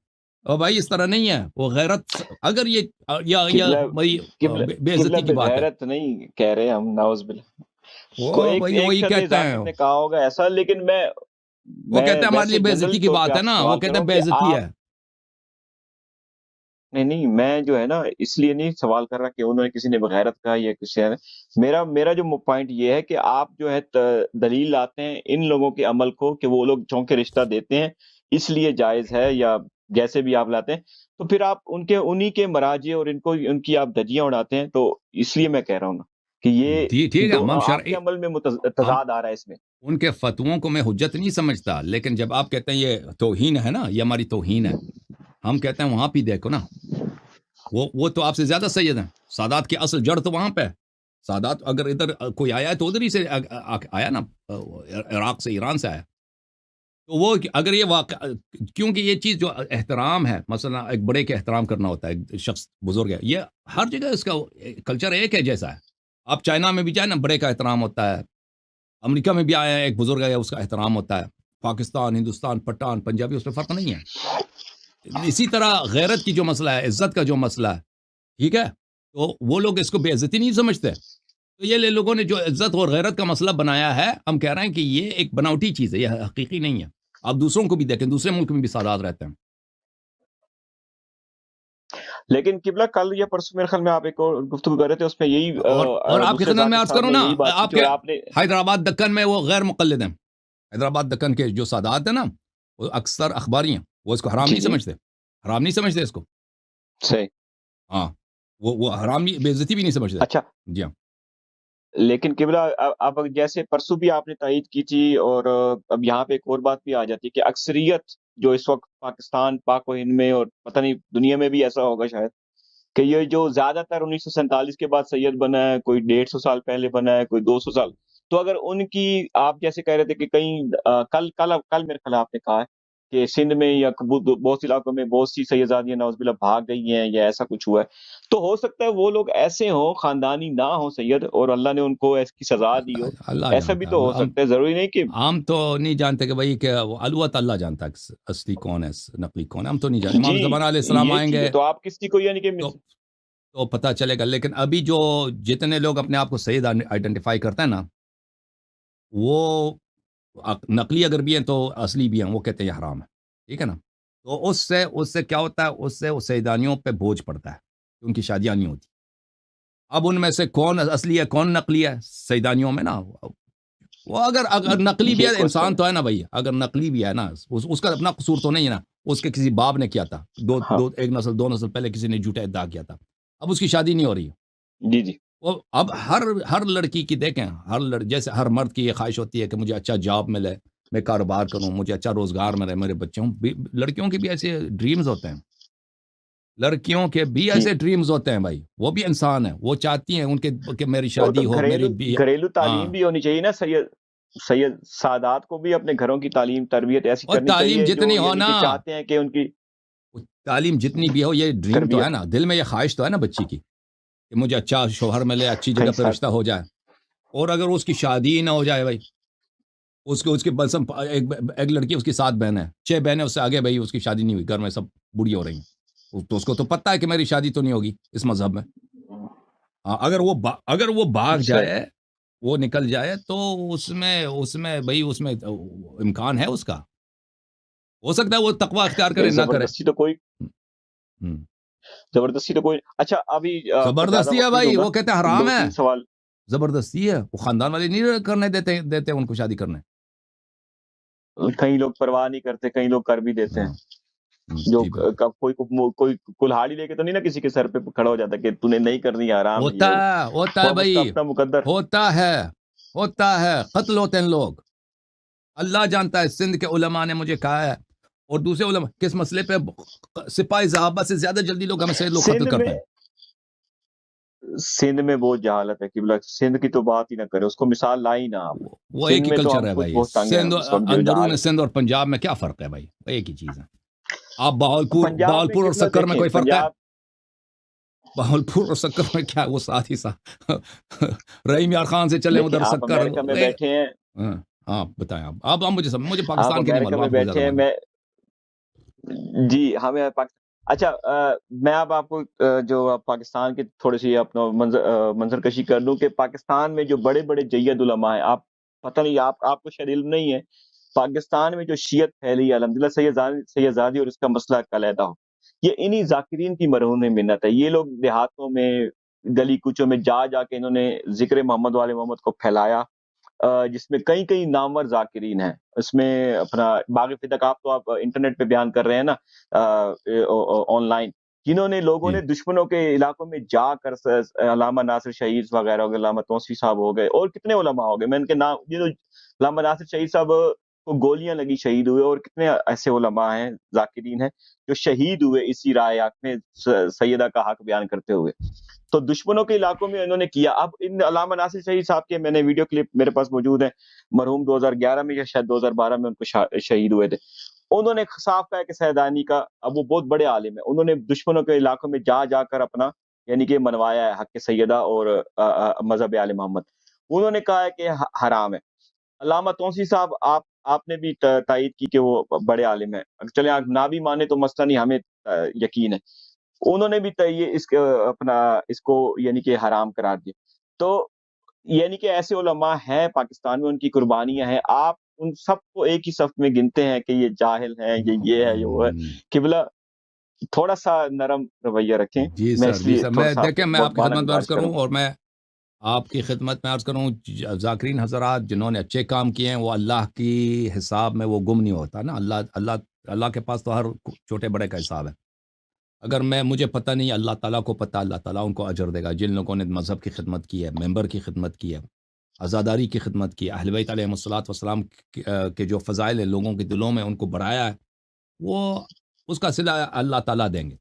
اور بھائی اس طرح نہیں ہے. وہ غیرت، اگر یہ یا بھائی بے قبلہ عزتی کی بات ہے، بغیرت نہیں کہہ رہے ہم، نعوذ باللہ. کو وہ بھائی ایک وہی شد کہتے ہیں، ذاکر نے کہا ہوگا ایسا، لیکن میں وہ کہتے ہیں ہمارے لیے ویسے بے جنرل عزتی کی طور پہ بات ہے آپ سے نا، وہ سوال کر کہتے رہا ہیں ہوں بے کہ عزتی آپ، ہے. نہیں میں جو ہے نا اس لیے نہیں سوال کر رہا کہ انہوں نے کسی نے بغیرت کہا یا کسی نے. میرا جو پوائنٹ یہ ہے کہ آپ جو ہے دلیل لاتے ہیں ان لوگوں کے عمل کو کہ وہ لوگ چونکہ رشتہ دیتے ہیں اس لیے جائز ہے، یا جیسے بھی آپ لاتے ہیں، تو پھر آپ انہی کے مراجع اور ان کی آپ دھجیاں اڑاتے ہیں. تو اس لیے میں کہہ رہا ہوں نا کہ یہ ٹھیک ہے، ہم دونوں آپ شرعی، کے عمل میں ہم تضاد آ رہا ہے اس میں. ان کے فتووں کو میں حجت نہیں سمجھتا، لیکن جب آپ کہتے ہیں یہ توہین ہے نا، یہ ہماری توہین ہے، ہم کہتے ہیں وہاں پہ دیکھو نا، وہ تو آپ سے زیادہ سید ہیں. سادات کی اصل جڑ تو وہاں پہ. سادات اگر ادھر کوئی آیا ہے تو ادھر ہی سے آیا نا، عراق سے، ایران سے آیا. تو وہ اگر یہ واقع، کیونکہ یہ چیز جو احترام ہے، مثلا ایک بڑے کے احترام کرنا ہوتا ہے، ایک شخص بزرگ ہے، یہ ہر جگہ اس کا کلچر ایک ہے جیسا ہے. آپ چائنا میں بھی جائیں نا، بڑے کا احترام ہوتا ہے. امریکہ میں بھی آیا ہے، ایک بزرگ ہے، اس کا احترام ہوتا ہے. پاکستان، ہندوستان، پٹھان، پنجابی، اس میں فرق نہیں ہے. اسی طرح غیرت کی جو مسئلہ ہے، عزت کا جو مسئلہ ہے، ٹھیک ہے، تو وہ لوگ اس کو بے عزتی نہیں سمجھتے. تو یہ لوگوں نے جو عزت اور غیرت کا مسئلہ بنایا ہے، ہم کہہ رہے ہیں کہ یہ ایک بناوٹی چیز ہے، یہ حقیقی نہیں ہے. آپ دوسروں کو بھی دیکھیں، دوسرے ملک میں بھی سادات رہتے ہیں. لیکن قبلہ کل یا پرسوں میرے خیال میں آپ ایک اور گفتگو کر رہے تھے، اس میں یہی اور آپ کی دوسرے خدمت میں ذاکر عرض صاحب کروں نے نا، یہی بات کی آپ تھی کے اور آپ نے. حیدرآباد دکن میں وہ غیر مقلد ہیں. حیدرآباد دکن کے جو سادات ہیں نا، وہ اکثر اخباری ہیں، وہ اس کو حرام جی نہیں جی، سمجھتے، حرام نہیں سمجھتے اس کو. صحیح. ہاں، وہ حرام بے عزتی بھی نہیں سمجھتے. اچھا، جی ہاں. لیکن قبلہ اب جیسے پرسوں بھی آپ نے تائید کی تھی، اور اب یہاں پہ ایک اور بات بھی آ جاتی ہے کہ اکثریت جو اس وقت پاکستان، پاک و ہند میں، اور پتہ نہیں دنیا میں بھی ایسا ہوگا شاید، کہ یہ جو زیادہ تر 1947 کے بعد سید بنا ہے، کوئی 150 سال پہلے بنا ہے، کوئی 200 سال، تو اگر ان کی آپ جیسے کہہ رہے تھے کہ کہیں کل میرے خیال آپ نے کہا ہے کہ سندھ میں یا بہت سی علاقوں میں بہت سی سیدزادیاں نعوذ باللہ بھاگ گئی ہیں یا ایسا کچھ ہوا ہے، تو ہو سکتا ہے وہ لوگ ایسے ہوں، خاندانی نہ ہوں سید، اور اللہ نے ان کو اس کی سزا دی ہو، اللہ ایسا بھی جانتا تو ہو ہے. سکتا ہے، ضروری نہیں کہ ہم تو نہیں جانتے کہ بھائی کہ الوت اللہ جانتا ہے اصلی کون ہے نقلی کون ہے. ہم تو نہیں جانتے. جی امام زمان علیہ السلام یہ آئیں چیز گے ہے، تو آپ کسی کو یعنی کہ تو پتہ چلے گا. لیکن ابھی جو جتنے لوگ اپنے آپ کو سید آئیڈینٹیفائی کرتے ہیں نا، وہ نقلی اگر بھی ہیں تو اصلی بھی ہیں، وہ کہتے ہیں یہ حرام ہے. ٹھیک ہے نا. تو اس سے کیا ہوتا ہے، اس سے وہ سیدانیوں پہ بوجھ پڑتا ہے، ان کی شادیاں نہیں ہوتی. اب ان میں سے کون اصلی ہے کون نقلی ہے سیدانیوں میں نا، وہ اگر نقلی بھی یہ ہے، کوشچن انسان تو ہے نا بھائی، اگر نقلی بھی ہے نا، اس کا اپنا قصور تو نہیں ہے نا، اس کے کسی باپ نے کیا تھا، ہاں ایک نسل دو نسل پہلے کسی نے جھوٹا ادعا کیا تھا، اب اس کی شادی نہیں ہو رہی. جی جی وہ اب ہر لڑکی کی دیکھیں، جیسے ہر مرد کی یہ خواہش ہوتی ہے کہ مجھے اچھا جاب ملے، میں کاروبار کروں، مجھے اچھا روزگار ملے، میرے بچوں لڑکیوں کے بھی ایسے ڈریمز ہوتے ہیں، لڑکیوں کے بھی جی ایسے ڈریمز ہوتے ہیں بھائی، وہ بھی انسان ہیں، وہ چاہتی ہیں ان کے کہ میری وہ تو شادی ہو، میری بھی. گھریلو ہاں. تعلیم بھی ہونی چاہیے نا، سید سادات کو بھی اپنے گھروں کی تعلیم تربیت ایسی اور کرنی تعلیم چاہیے جو جتنی ہو یعنی نا، کہ چاہتے ہیں کہ ان کی تعلیم جتنی بھی ہو، یہ ڈریم تو ہے تربیت نا، دل میں یہ خواہش تو ہے نا بچی کی کہ مجھے اچھا شوہر ملے، اچھی کہیں جگہ پہ ساتھ رشتہ ہو جائے. اور اگر اس کی شادی ہی نہ ہو جائے بھائی، اس کی بس ایک لڑکی، اس کی 7 بہنیں، 6 بہنیں اس سے آگے بھائی، اس کی شادی نہیں ہوئی، گھر میں سب بوڑھی ہو رہی ہیں، تو اس کو تو پتہ ہے کہ میری شادی تو نہیں ہوگی اس مذہب میں. ہاں، اگر وہ بھاگ صحیح جائے، وہ نکل جائے، تو اس میں بھائی، اس میں امکان ہے اس کا، ہو سکتا ہے وہ تقوی اختیار کرے نہیں، نہ کرے. ہم. زبردستی تو کوئی اچھا ابھی زیادہ زبردستی ہے وقت نہیں بھائی، دوں گا، وہ کہتے ہیں حرام دو ہے. تین سوال زبردستی ہے، وہ خاندان والے نہیں کرنے دیتے ان کو شادی کرنے. کئی لوگ پرواہ نہیں کرتے، کئی لوگ کر بھی دیتے ہاں. ہیں، جو جی بالکل. کوئی کلہاڑی لے کے تو نہیں نا کسی کے سر پہ کھڑا ہو جاتا کہ تو نے نہیں کرنی، حرام ہے، یہ وہ ہوتا ہے اب اس کا بھائی، اپنا مقدر. ہوتا ہے قتل ہوتے ہیں لوگ. اللہ جانتا ہے، سندھ کے علماء نے مجھے کہا ہے، اور دوسرے علماء کس مسئلے پہ سپاہی صحابہ سے زیادہ جلدی لوگ ہمیں سے لوگ قتل کرتے ہیں. سندھ میں بہت جہالت ہے قبلہ، سندھ کی تو بات ہی نہ کرے، اس کو مثال لائی نہ آپ. وہ ایک سندھ ہی میں تو کلچر ہم ہے خود بھائی، بہت تنگ ہیں سندھ، اس وقت جو اندرون جہالت. سندھ اور پنجاب میں کیا فرق ہے بھائی؟ ایک ہی چیز ہے. آپ پنجاب میں بہاولپور اور قبلہ سکر میں دیکھیں، کوئی فرق ہے؟ پنجاب بہاولپور اور سکر میں کیا، وہ ساتھ ہی ساتھ. رحیم یار خان سے چلیں دیکھیں ادھر آپ سکر. امریکہ میں بیٹھے ہیں، ہاں. ہاں بتائیں آپ مجھے آپ پاکستان کی نہیں امریکہ معلوم، میں آپ کو بیٹھے زیادہ ہیں، معلوم. جی ہمیں اچھا میں اب آپ کو جو پاکستان کی تھوڑی سی اپنا منظر کشی کر دوں کہ پاکستان میں جو بڑے بڑے جید علماء ہیں، آپ پتہ نہیں، آپ کو شاید علم نہیں ہے، پاکستان میں جو شیعت پھیلی ہے، الحمدللہ سیدزادی اور اس کا مسئلہ علیحدہ ہو، یہ انہی ذاکرین کی مرہون منت ہے. یہ لوگ دیہاتوں میں گلی کوچوں میں جا کے انہوں نے ذکر محمد والے محمد کو پھیلایا، جس میں کئی کئی نامور ذاکرین ہیں. اس میں اپنا باغ فدق آپ انٹرنیٹ پہ بیان کر رہے ہیں نا، آن لائن، جنہوں نے لوگوں جی نے دشمنوں کے علاقوں میں جا کر علامہ ناصر شہید وغیرہ ہو گئے، علامہ توسیع صاحب ہو گئے، اور کتنے علماء ہو گئے، میں ان کے نام، یہ علامہ ناصر شہید صاحب کو گولیاں لگی شہید ہوئے، اور کتنے ایسے علماء ہیں، ذاکرین ہیں جو شہید ہوئے اسی رائے حق میں سیدہ کا حق بیان کرتے ہوئے. تو دشمنوں کے علاقوں میں انہوں نے کیا. اب ان علامہ ناصر شہید صاحب کے میں نے ویڈیو کلپ میرے پاس موجود ہیں، مرحوم 2011 میں یا شاید 2012 میں ان کو شہید ہوئے تھے. انہوں نے صاف کہا کہ سیدانی کا، اب وہ بہت بڑے عالم ہیں، انہوں نے دشمنوں کے علاقوں میں جا کر اپنا یعنی کہ منوایا ہے حق سیدہ اور مذہب آل محمد. انہوں نے کہا ہے کہ حرام ہے. علامہ توسیع صاحب آپ نے بھی تائید کی کہ وہ بڑے عالم ہیں، چلیں آپ نہ بھی مانے تو مسئلہ نہیں، ہمیں یقین ہے. انہوں نے بھی اس کو یعنی کہ حرام قرار دیا. تو یعنی کہ ایسے علماء ہیں پاکستان میں، ان کی قربانیاں ہیں، آپ ان سب کو ایک ہی صف میں گنتے ہیں کہ یہ جاہل ہیں، یہ ہے، یہ وہ ہے. قبلہ تھوڑا سا نرم رویہ رکھیں. جی میں سر، اس جی لیے سر، تھوڑا میں سا آپ دیکھیں، کو میں بہت آپ کی بالا خدمت میں عرض گزارش کروں، کروں. اور میں آپ کی خدمت میں عرض کروں، ذاکرین حضرات جنہوں نے اچھے کام کیے ہیں، وہ اللہ کی حساب میں وہ گم نہیں ہوتا نا. اللہ کے پاس تو ہر چھوٹے بڑے کا حساب ہے. اگر مجھے پتہ نہیں، اللہ تعالیٰ کو پتہ، اللہ تعالیٰ ان کو اجر دے گا. جن لوگوں نے مذہب کی خدمت کی ہے، ممبر کی خدمت کی ہے، عزاداری کی خدمت کی ہے، اہل بیت علیہم الصلوۃ والسلام کے جو فضائل ہیں لوگوں کے دلوں میں ان کو بڑھایا ہے، وہ اس کا صلہ اللہ تعالیٰ دیں گے.